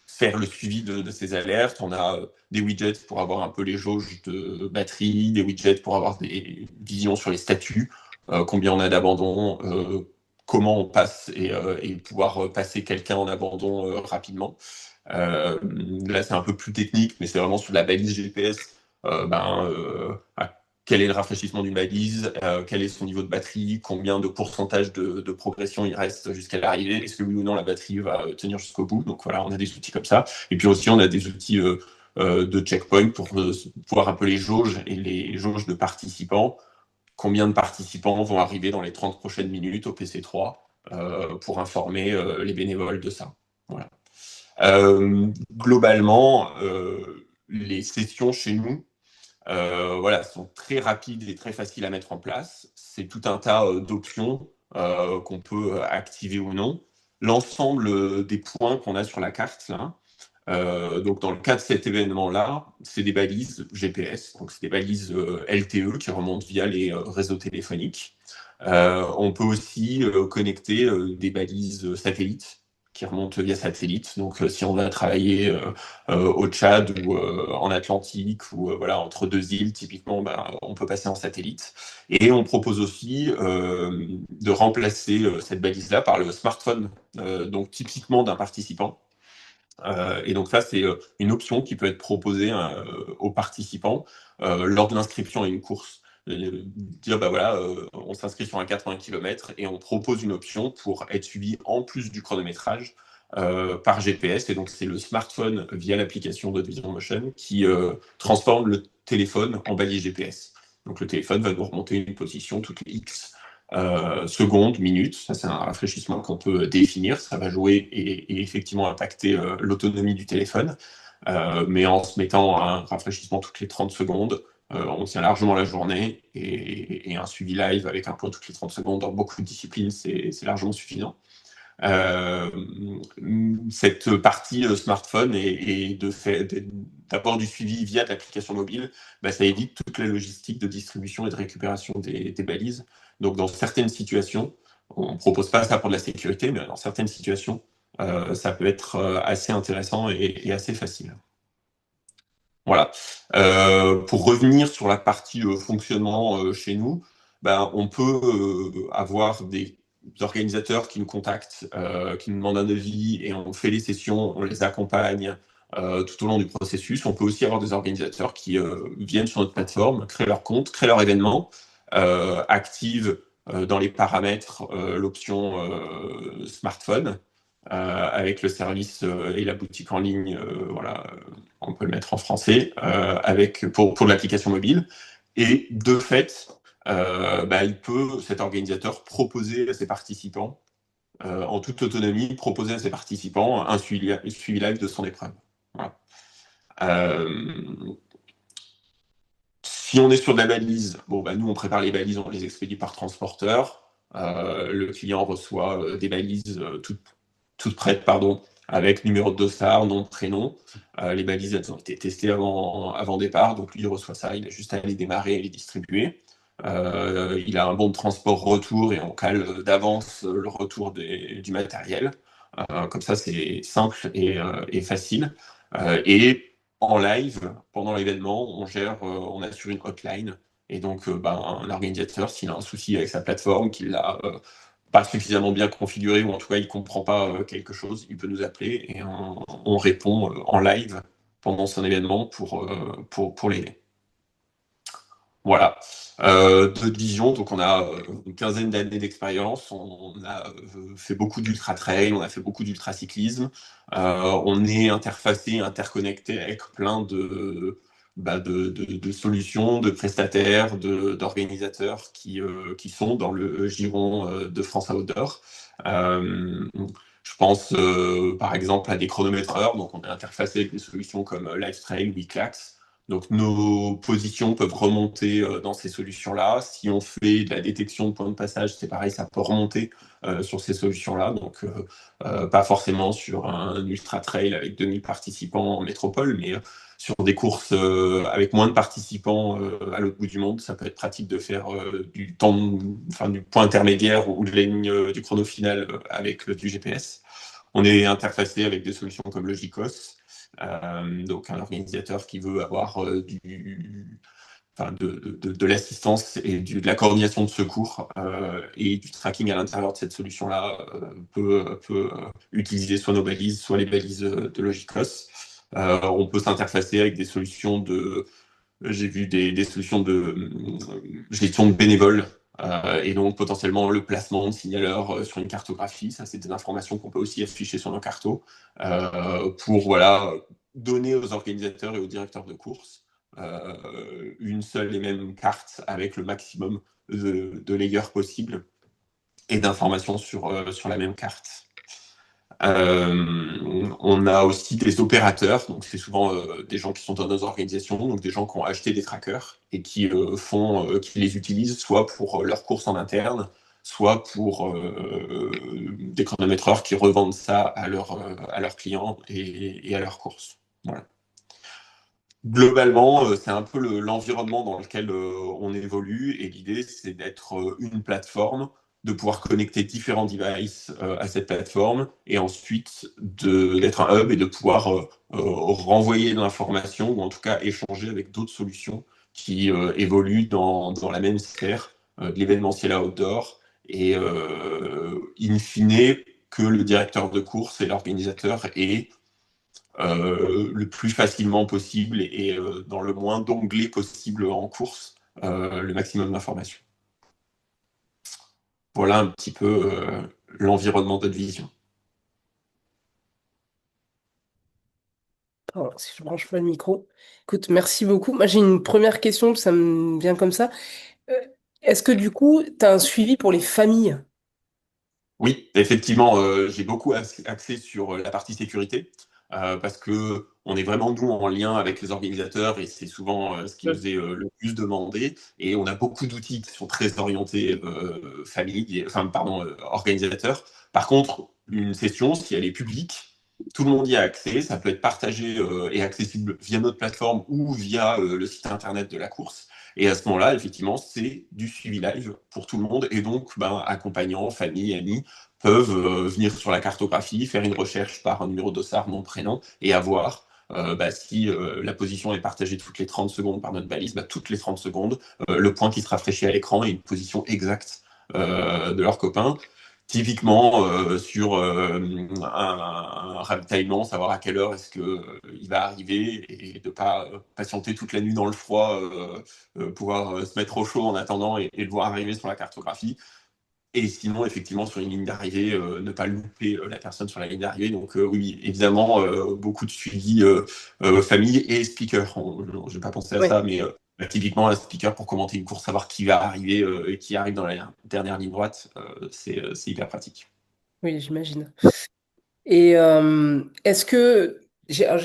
faire le suivi de ces alertes. On a des widgets pour avoir un peu les jauges de batterie, des widgets pour avoir des visions sur les statuts, combien on a d'abandon, comment on passe et pouvoir passer quelqu'un en abandon rapidement. Là, c'est un peu plus technique, mais c'est vraiment sur la balise GPS. Quel est le rafraîchissement d'une balise, quel est son niveau de batterie, combien de pourcentage de progression il reste jusqu'à l'arrivée, est-ce que oui ou non la batterie va tenir jusqu'au bout. Donc voilà, on a des outils comme ça. Et puis aussi, on a des outils de checkpoints pour pouvoir appeler les jauges et les jauges de participants. Combien de participants vont arriver dans les 30 prochaines minutes au PC3 pour informer les bénévoles de ça. Voilà. Globalement, les sessions chez nous voilà, sont très rapides et très faciles à mettre en place. C'est tout un tas d'options qu'on peut activer ou non. L'ensemble des points qu'on a sur la carte, là, donc dans le cas de cet événement-là, c'est des balises GPS, donc c'est des balises LTE qui remontent via les réseaux téléphoniques. On peut aussi connecter des balises satellites qui remontent via satellite. Donc si on va travailler au Tchad ou en Atlantique ou voilà, entre deux îles, typiquement, on peut passer en satellite. Et on propose aussi de remplacer cette balise-là par le smartphone, donc typiquement d'un participant. Et donc ça, c'est une option qui peut être proposée aux participants lors de l'inscription à une course. Dire, voilà, on s'inscrit sur un 80 km et on propose une option pour être suivi en plus du chronométrage par GPS. Et donc, c'est le smartphone via l'application Vision Motion qui transforme le téléphone en balise GPS. Donc, le téléphone va nous remonter une position toutes les X secondes, minutes. Ça, c'est un rafraîchissement qu'on peut définir. Ça va jouer et effectivement impacter l'autonomie du téléphone. Mais en se mettant un rafraîchissement toutes les 30 secondes, on tient largement la journée et un suivi live avec un point toutes les 30 secondes dans beaucoup de disciplines, c'est largement suffisant. Cette partie smartphone et d'avoir du suivi via l'application mobile, ça évite toute la logistique de distribution et de récupération des balises. Donc dans certaines situations, on ne propose pas ça pour de la sécurité, mais dans certaines situations, ça peut être assez intéressant et assez facile. Voilà. Pour revenir sur la partie fonctionnement chez nous, on peut avoir des organisateurs qui nous contactent, qui nous demandent un devis et on fait les sessions, on les accompagne tout au long du processus. On peut aussi avoir des organisateurs qui viennent sur notre plateforme, créent leur compte, créent leur événement, activent dans les paramètres l'option smartphone. Avec le service et la boutique en ligne, voilà, on peut le mettre en français, pour l'application mobile. Et de fait, il peut, cet organisateur, proposer à ses participants, en toute autonomie, proposer à ses participants un suivi live de son épreuve. Voilà. Si on est sur de la balise, nous on prépare les balises, on les expédie par transporteur. Le client reçoit des balises toutes prêtes, avec numéro de dossard, nom, prénom. Les balises, elles ont été testées avant départ, donc lui, il reçoit ça, il a juste à les démarrer et les distribuer. Il a un bon de transport retour et on cale d'avance le retour du matériel. Comme ça, c'est simple et facile. Et en live, pendant l'événement, on assure une hotline. Et donc, un organisateur, s'il a un souci avec sa plateforme, qu'il l'a pas suffisamment bien configuré, ou en tout cas il ne comprend pas quelque chose, il peut nous appeler et on répond en live pendant son événement pour l'aider. Voilà. D'autres visions, donc on a une quinzaine d'années d'expérience, on a fait beaucoup d'ultra-trail, on a fait beaucoup d'ultra-cyclisme, on est interfacé, interconnecté avec plein de solutions, de prestataires, d'organisateurs qui sont dans le giron de France Outdoor. Je pense par exemple à des chronométreurs, donc on est interfacé avec des solutions comme Lifetrail, Wiclax. Donc nos positions peuvent remonter dans ces solutions-là. Si on fait de la détection de points de passage, c'est pareil, ça peut remonter sur ces solutions-là. Donc pas forcément sur un ultra trail avec 2000 participants en métropole, mais sur des courses avec moins de participants à l'autre bout du monde, ça peut être pratique de faire du point intermédiaire ou de la ligne du chrono final avec du GPS. On est interfacé avec des solutions comme Logikos. Donc un organisateur qui veut avoir de l'assistance et de la coordination de secours et du tracking à l'intérieur de cette solution-là peut utiliser soit nos balises, soit les balises de Logikos. On peut s'interfacer avec des solutions j'ai vu des solutions de gestion de bénévoles et donc potentiellement le placement de signaleurs sur une cartographie. Ça, c'est des informations qu'on peut aussi afficher sur nos cartos pour donner aux organisateurs et aux directeurs de course une seule et même carte avec le maximum de layers possible et d'informations sur la même carte. On a aussi des opérateurs, donc c'est souvent des gens qui sont dans nos organisations, donc des gens qui ont acheté des trackers et qui les utilisent soit pour leurs courses en interne, soit pour des chronométreurs qui revendent ça à leurs clients et à leurs courses. Voilà. Globalement, c'est un peu l'environnement dans lequel on évolue, et l'idée, c'est d'être une plateforme, de pouvoir connecter différents devices à cette plateforme, et ensuite d'être un hub et de pouvoir renvoyer de l'information, ou en tout cas échanger avec d'autres solutions qui évoluent dans la même sphère de l'événementiel outdoor, et in fine, que le directeur de course et l'organisateur aient le plus facilement possible et dans le moins d'onglets possible en course, le maximum d'informations. Voilà un petit peu l'environnement de notre vision. Pardon, si je branche pas le micro. Écoute, merci beaucoup. Moi, j'ai une première question, ça me vient comme ça. Euh, Est-ce que du coup, tu as un suivi pour les familles? Oui, effectivement, j'ai beaucoup axé sur la partie sécurité parce que on est vraiment nous en lien avec les organisateurs et c'est souvent ce qui nous est le plus demandé. Et on a beaucoup d'outils qui sont très orientés organisateurs. Par contre, une session, si elle est publique, tout le monde y a accès. Ça peut être partagé et accessible via notre plateforme ou via le site internet de la course. Et à ce moment-là, effectivement, c'est du suivi live pour tout le monde. Et donc, accompagnants, famille, amis peuvent venir sur la cartographie, faire une recherche par un numéro d'ossard, nom, prénom, et avoir, si la position est partagée toutes les 30 secondes par notre balise, toutes les 30 secondes, le point qui se rafraîchit à l'écran et une position exacte de leurs copains. Typiquement, sur un ravitaillement, savoir à quelle heure est-ce qu'il va arriver et de ne pas patienter toute la nuit dans le froid, pouvoir se mettre au chaud en attendant et le voir arriver sur la cartographie. Et sinon, effectivement, sur une ligne d'arrivée, ne pas louper la personne sur la ligne d'arrivée. Donc oui, évidemment, beaucoup de suivi famille et speaker. Je n'ai pas pensé à Oui, ça, mais typiquement, un speaker pour commenter une course, savoir qui va arriver et qui arrive dans la dernière ligne droite, c'est hyper pratique. oui, j'imagine. Et est-ce que alors,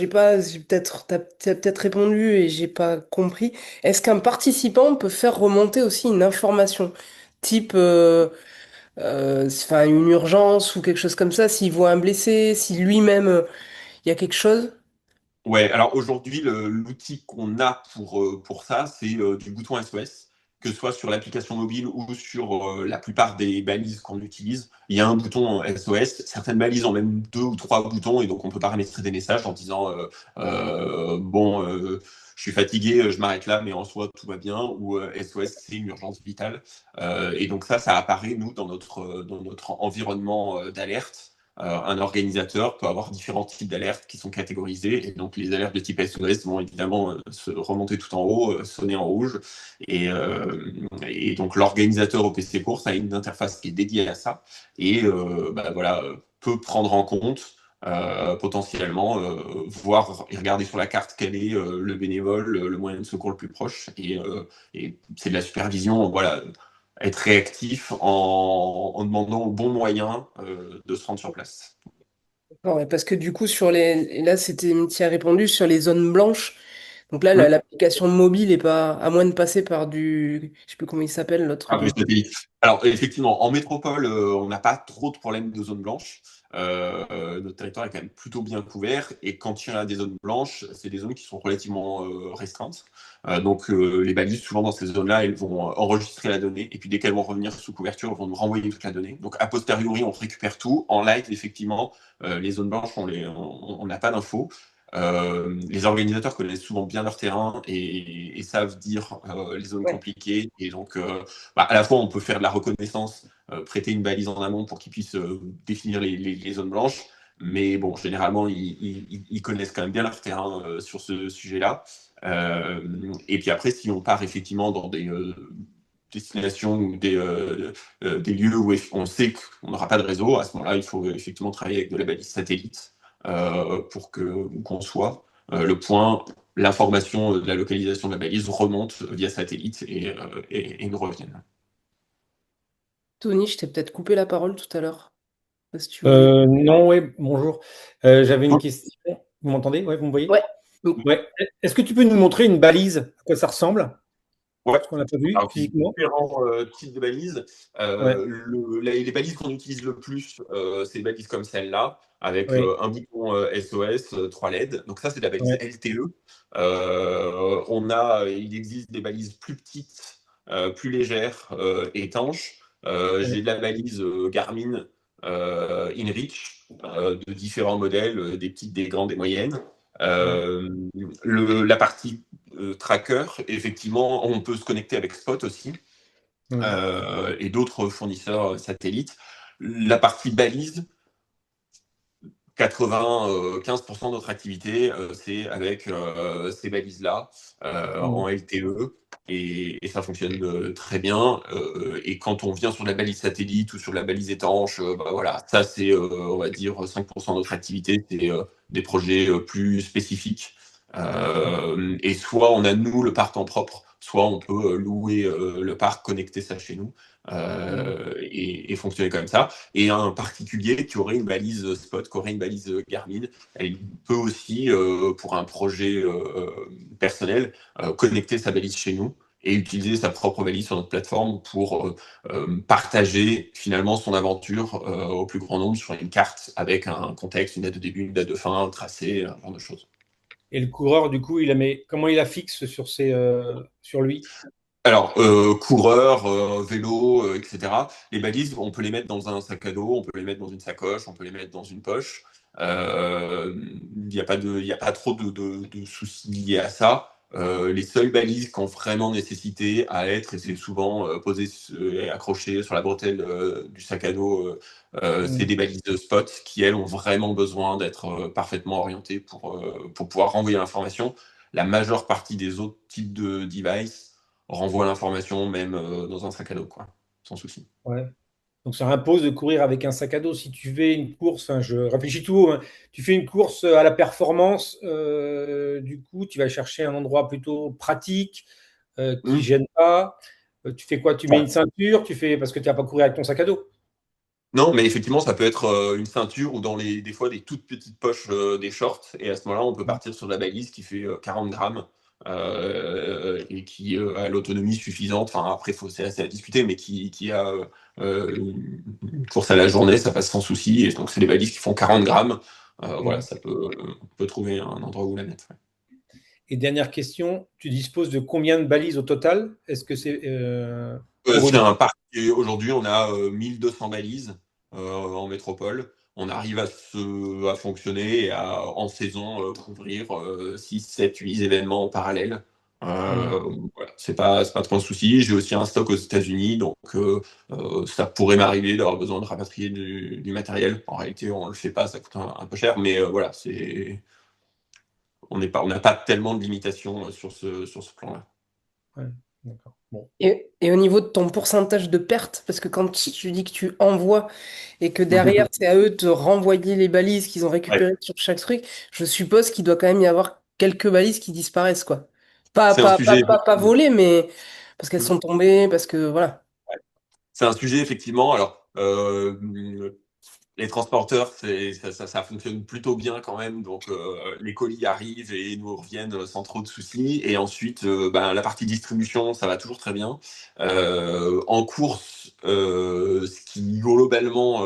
t'as peut-être répondu et j'ai pas compris. Est-ce qu'un participant peut faire remonter aussi une information, type enfin, une urgence ou quelque chose comme ça, s'il voit un blessé, si lui-même il y a quelque chose? Ouais, alors aujourd'hui, l'outil qu'on a pour ça, c'est du bouton SOS, que ce soit sur l'application mobile ou sur la plupart des balises qu'on utilise. Il y a un bouton SOS. Certaines balises ont même 2 ou 3 boutons, et donc on peut paramétrer des messages en disant je suis fatigué, je m'arrête là, mais en soi tout va bien, ou SOS, c'est une urgence vitale. Et donc ça apparaît nous dans notre environnement d'alerte. Un organisateur peut avoir différents types d'alertes qui sont catégorisées. Et donc, les alertes de type SOS vont évidemment se remonter tout en haut, sonner en rouge. Et donc, l'organisateur au PC Course a une interface qui est dédiée à ça et peut prendre en compte potentiellement, voir et regarder sur la carte quel est le bénévole, le moyen de secours le plus proche. Et c'est de la supervision, voilà, être réactif en demandant au bon moyen de se rendre sur place. Non, ouais, parce que du coup, et là, tu as répondu sur les zones blanches. Donc là, Hum. l'application mobile est pas, à moins de passer par je sais plus comment il s'appelle, l'autre. Ah, oui, alors, effectivement, en métropole, on n'a pas trop de problèmes de zones blanches. Notre territoire est quand même plutôt bien couvert. Et quand il y a des zones blanches, c'est des zones qui sont relativement restreintes. Donc, les balises, souvent dans ces zones-là, elles vont enregistrer la donnée. Et puis, dès qu'elles vont revenir sous couverture, elles vont nous renvoyer toute la donnée. Donc, a posteriori, on récupère tout. En live, effectivement, les zones blanches, on n'a pas d'infos. Les organisateurs connaissent souvent bien leur terrain et savent dire les zones Ouais. compliquées. Et donc, à la fois, on peut faire de la reconnaissance, prêter une balise en amont pour qu'ils puissent définir les zones blanches. Mais bon, généralement, ils connaissent quand même bien leur terrain sur ce sujet-là. Et puis après, si on part effectivement dans des destinations ou des lieux où on sait qu'on n'aura pas de réseau, à ce moment-là, il faut effectivement travailler avec de la balise satellite pour qu'on soit. le point, l'information de la localisation de la balise remonte via satellite et nous revienne. Tony, je t'ai peut-être coupé la parole tout à l'heure. Je sais pas si tu voulais. Non, ouais, bonjour. J'avais une question. Vous m'entendez? Ouais, vous me voyez? Ouais. Oui. Ouais. Est-ce que tu peux nous montrer une balise, à quoi ça ressemble? Ouais. Parce qu'on n'a pas vu Alors, physiquement. différents types de balises. Ouais, Les balises qu'on utilise le plus, c'est des balises comme celle-là, avec ouais, un bouton SOS, 3 LED. Donc ça, c'est la balise ouais, LTE. Il existe des balises plus petites, plus légères, étanches. ouais, J'ai de la balise Garmin InReach, de différents modèles, des petites, des grandes, des moyennes. ouais, Euh, la partie tracker, effectivement, on peut se connecter avec Spot aussi, ouais, et d'autres fournisseurs satellites. La partie balise, 95% de notre activité, c'est avec ces balises-là mm, en LTE et ça fonctionne très bien. Et quand on vient sur la balise satellite ou sur la balise étanche, bah voilà, ça c'est, on va dire, 5% de notre activité, c'est des projets plus spécifiques. Et soit on a nous le parc en propre, soit on peut louer le parc, connecter ça chez nous mm, et fonctionner comme ça. Et un particulier qui aurait une balise Spot, qui aurait une balise Garmin, elle peut aussi, pour un projet personnel, connecter sa balise chez nous et utiliser sa propre balise sur notre plateforme pour partager finalement son aventure au plus grand nombre sur une carte avec un contexte, une date de début, une date de fin, un tracé, un genre de choses. Et le coureur, du coup, comment il la fixe sur lui? Alors, coureur, vélo, etc. Les balises, on peut les mettre dans un sac à dos, on peut les mettre dans une sacoche, on peut les mettre dans une poche. Il y a pas trop de soucis liés à ça. Les seules balises qui ont vraiment nécessité à être, et c'est souvent posé et accroché sur la bretelle du sac à dos, c'est Mm, des balises de spot qui, elles, ont vraiment besoin d'être parfaitement orientées pour pouvoir renvoyer l'information. La majeure partie des autres types de devices renvoie l'information même dans un sac à dos, quoi, sans souci. ouais. Donc ça impose de courir avec un sac à dos. Si tu fais une course, hein, je réfléchis tout haut, hein, tu fais une course à la performance, du coup, tu vas chercher un endroit plutôt pratique, qui Mmh. gêne pas. Tu fais quoi? Tu mets Ouais. une ceinture, parce que tu vas pas courir avec ton sac à dos. Non, mais effectivement, ça peut être une ceinture ou des fois des toutes petites poches des shorts. Et à ce moment-là, on peut partir sur la balise qui fait 40 grammes et qui a l'autonomie suffisante. Enfin, après, c'est assez à discuter, mais qui a une course à la journée, ça passe sans souci. Et donc, c'est des balises qui font 40 grammes. Voilà, Mm. on peut trouver un endroit où la mettre. Ouais. Et dernière question, tu disposes de combien de balises au total? Est-ce que c'est pour C'est une... un parc et aujourd'hui, on a 1200 balises en métropole. On arrive à fonctionner et à, en saison, couvrir 6, 7, 8 événements en parallèle. Mm. Voilà, c'est pas trop un souci. J'ai aussi un stock aux États-Unis, donc ça pourrait m'arriver d'avoir besoin de rapatrier du matériel. En réalité, on le fait pas, ça coûte un peu cher, mais voilà, on n'a pas tellement de limitations sur ce plan-là. Ouais, d'accord. Bon. Et au niveau de ton pourcentage de perte, parce que quand tu dis que tu envoies et que derrière, c'est à eux de te renvoyer les balises qu'ils ont Ouais, récupérées sur chaque truc, je suppose qu'il doit quand même y avoir quelques balises qui disparaissent, quoi. c'est un sujet. Pas volées, mais parce qu'elles sont tombées, parce que voilà. C'est un sujet, effectivement. Alors, les transporteurs, ça fonctionne plutôt bien quand même. Donc, les colis arrivent et nous reviennent sans trop de soucis. Et ensuite, ben, la partie distribution, ça va toujours très bien. En course, ce qui globalement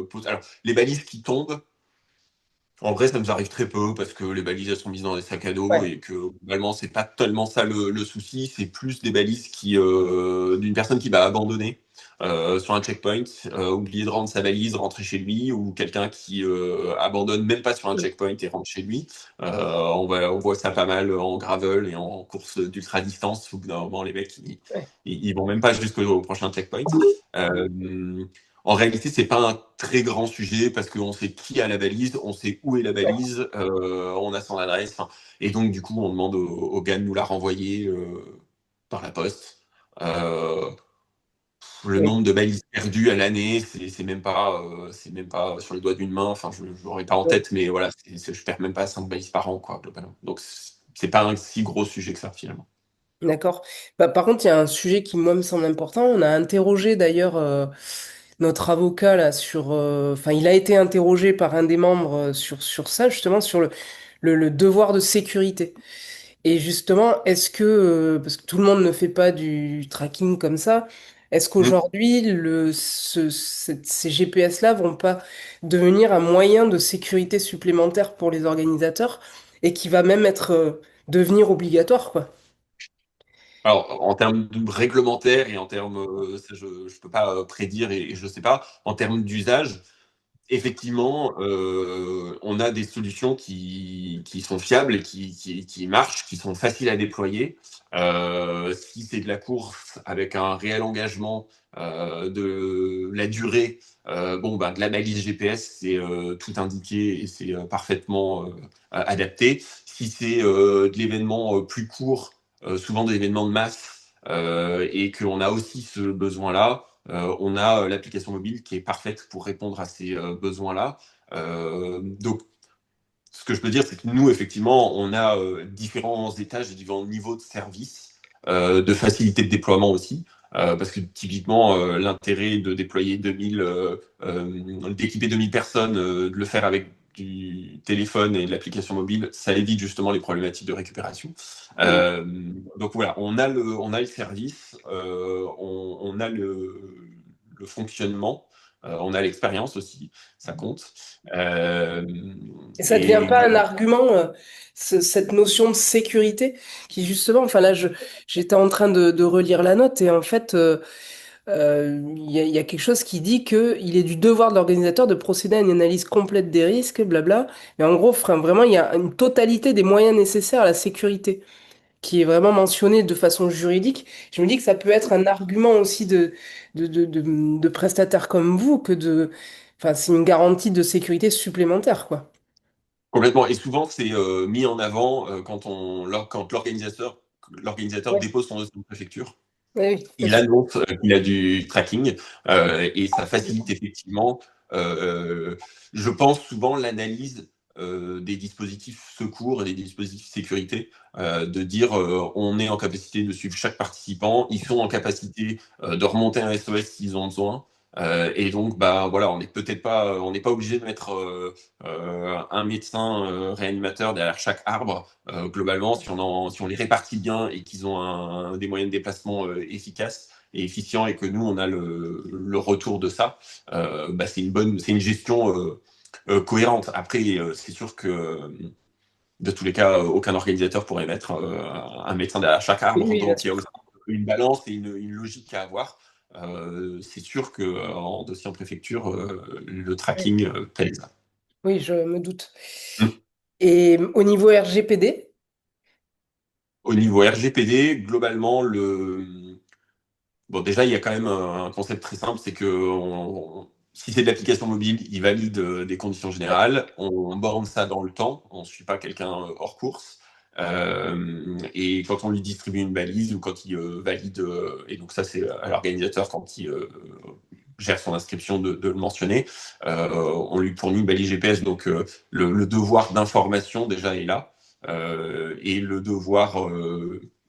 pose. Alors, les balises qui tombent, en vrai, ça nous arrive très peu parce que les balises elles sont mises dans des sacs à dos Ouais. et que globalement, c'est pas tellement ça le souci. C'est plus des balises d'une personne qui va abandonner sur un checkpoint, oublier de rendre sa valise, rentrer chez lui, ou quelqu'un qui abandonne même pas sur un checkpoint et rentre chez lui. On voit ça pas mal en gravel et en course d'ultra distance. Au bout d'un moment, les mecs Ouais. ils vont même pas jusqu'au prochain checkpoint. Euh, En réalité, c'est pas un très grand sujet parce qu'on sait qui a la valise, on sait où est la valise, on a son adresse, enfin, et donc du coup, on demande au gars de nous la renvoyer par la poste. Euh, Le Oui. nombre de balises perdues à l'année, c'est même pas sur les doigts d'une main. Enfin, je l'aurais pas en tête, mais voilà, je perds même pas 5 balises par an, quoi, globalement. Donc, c'est pas un si gros sujet que ça, finalement. D'accord. Bah, par contre, il y a un sujet qui, moi, me semble important. On a interrogé d'ailleurs notre avocat là sur. Enfin, il a été interrogé par un des membres sur ça, justement, sur le devoir de sécurité. Et justement, est-ce que, parce que tout le monde ne fait pas du tracking comme ça, est-ce Mm. qu'aujourd'hui, ces GPS-là vont pas devenir un moyen de sécurité supplémentaire pour les organisateurs et qui va même devenir obligatoire, quoi? Alors, en termes réglementaires et en termes, ça, je ne peux pas prédire et je ne sais pas, en termes d'usage, effectivement, on a des solutions qui sont fiables et qui marchent, qui sont faciles à déployer. Si c'est de la course avec un réel engagement de la durée, bon, ben, de la balise GPS, c'est tout indiqué et c'est parfaitement adapté. Si c'est de l'événement plus court, souvent des événements de masse, et qu'on a aussi ce besoin-là, on a l'application mobile qui est parfaite pour répondre à ces besoins-là. Donc, ce que je peux dire, c'est que nous, effectivement, on a différents étages et différents niveaux de service, de facilité de déploiement aussi. Parce que typiquement, l'intérêt de déployer 2000, d'équiper 2000 personnes, de le faire avec du téléphone et de l'application mobile, ça évite justement les problématiques de récupération. Mm. Euh, donc voilà, on a le service, on a le fonctionnement, on a l'expérience aussi, ça compte. Euh, Et ça devient et pas un argument, cette notion de sécurité, qui justement, enfin là, j'étais en train de relire la note et en fait, il y a quelque chose qui dit que il est du devoir de l'organisateur de procéder à une analyse complète des risques, blabla. Mais en gros, vraiment, il y a une totalité des moyens nécessaires à la sécurité qui est vraiment mentionnée de façon juridique. Je me dis que ça peut être un argument aussi de prestataires comme vous enfin, c'est une garantie de sécurité supplémentaire, quoi. complètement. Et souvent, c'est mis en avant quand l'organisateur Ouais. dépose son dossier de préfecture. Oui, oui, bien Il sûr. annonce qu'il a du tracking et ça facilite effectivement, euh, je pense, souvent l'analyse des dispositifs secours et des dispositifs sécurité, de dire on est en capacité de suivre chaque participant, ils sont en capacité de remonter un SOS s'ils ont besoin. Et donc, bah voilà, on n'est pas obligé de mettre un médecin réanimateur derrière chaque arbre. Globalement, si on les répartit bien et qu'ils ont des moyens de déplacement efficaces et efficients et que nous, on a le retour de ça, bah, c'est une gestion cohérente. Après, c'est sûr que de tous les cas, aucun organisateur pourrait mettre un médecin derrière chaque Oui, arbre. oui, bien Donc, il y a aussi sûr. une balance et une logique à avoir. C'est sûr qu'en dossier en préfecture, le Oui, tracking pèse. oui, je me doute. Et au niveau RGPD? Au niveau RGPD, globalement, bon, déjà, il y a quand même un concept très simple, c'est que si c'est de l'application mobile, il valide des conditions générales, on borne ça dans le temps, on ne suit pas quelqu'un hors course. Et quand on lui distribue une balise ou quand il valide, et donc ça c'est à l'organisateur quand il gère son inscription de le mentionner, on lui fournit une balise GPS, donc le devoir d'information déjà est là, et le devoir,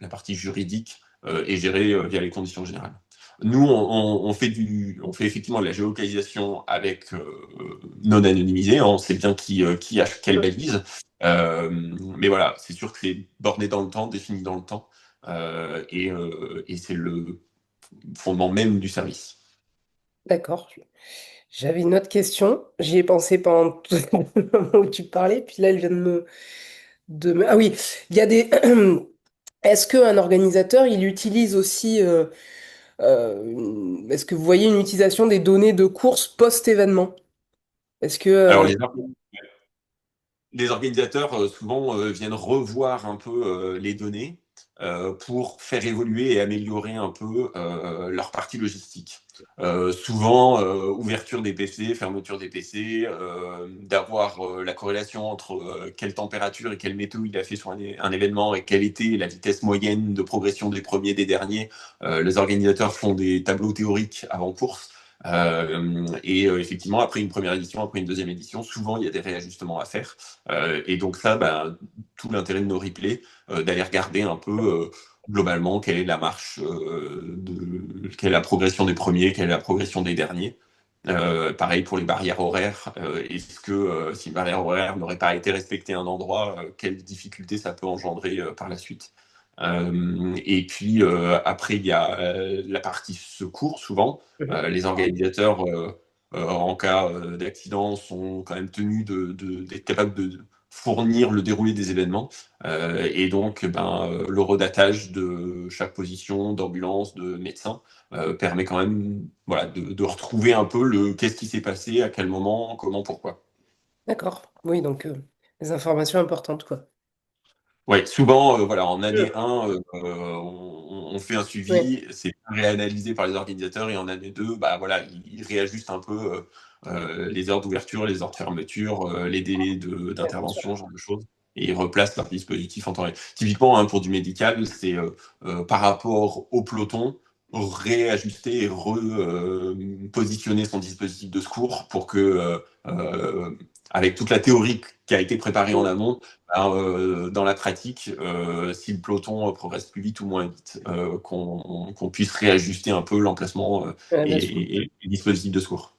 la partie juridique est gérée via les conditions générales. Nous, on fait effectivement de la géolocalisation avec non anonymisé, hein, on sait bien qui a quelle balise, mais voilà, c'est sûr que c'est borné dans le temps, défini dans le temps, et c'est le fondement même du service. D'accord. J'avais une autre question. J'y ai pensé pendant tout le moment où tu parlais, puis là, elle vient Ah oui, il y a des... Est-ce qu'un organisateur, il utilise aussi... est-ce que vous voyez une utilisation des données de course post-événement? Est-ce que... Alors les organisateurs souvent viennent revoir un peu les données. pour faire évoluer et améliorer un peu leur partie logistique. Souvent, ouverture des PC, fermeture des PC, d'avoir la corrélation entre quelle température et quelle météo il a fait sur un événement et quelle était la vitesse moyenne de progression des premiers, des derniers. Les organisateurs font des tableaux théoriques avant course. Effectivement, après une première édition, après une deuxième édition, souvent il y a des réajustements à faire. Et donc ça, tout l'intérêt de nos replays, d'aller regarder un peu globalement quelle est la marche, quelle est la progression des premiers, quelle est la progression des derniers. Pareil pour les barrières horaires. Est-ce que si une barrière horaire n'aurait pas été respectée à un endroit, quelles difficultés ça peut engendrer par la suite. Et puis après, il y a la partie secours, souvent. Les organisateurs, en cas d'accident, sont quand même tenus d'être capables de fournir le déroulé des événements. Et donc, le redatage de chaque position, d'ambulance, de médecin, permet quand même de retrouver un peu qu'est-ce qui s'est passé, à quel moment, comment, pourquoi. D'accord. Oui, donc des informations importantes, quoi. Ouais, souvent, en année 1, on fait un Oui, suivi, c'est réanalysé par les organisateurs et en année 2, ils réajustent un peu les heures d'ouverture, les heures de fermeture, les délais ouais, bien sûr. d'intervention, ce genre de choses, et ils replacent leur dispositif en temps réel. Typiquement, hein, pour du médical, c'est par rapport au peloton, réajuster et repositionner son dispositif de secours pour que, avec toute la théorie qui a été préparée en amont, dans la pratique, si le peloton progresse plus vite ou moins vite, qu'on puisse réajuster un peu l'emplacement Ouais, bien sûr. et les dispositifs de secours.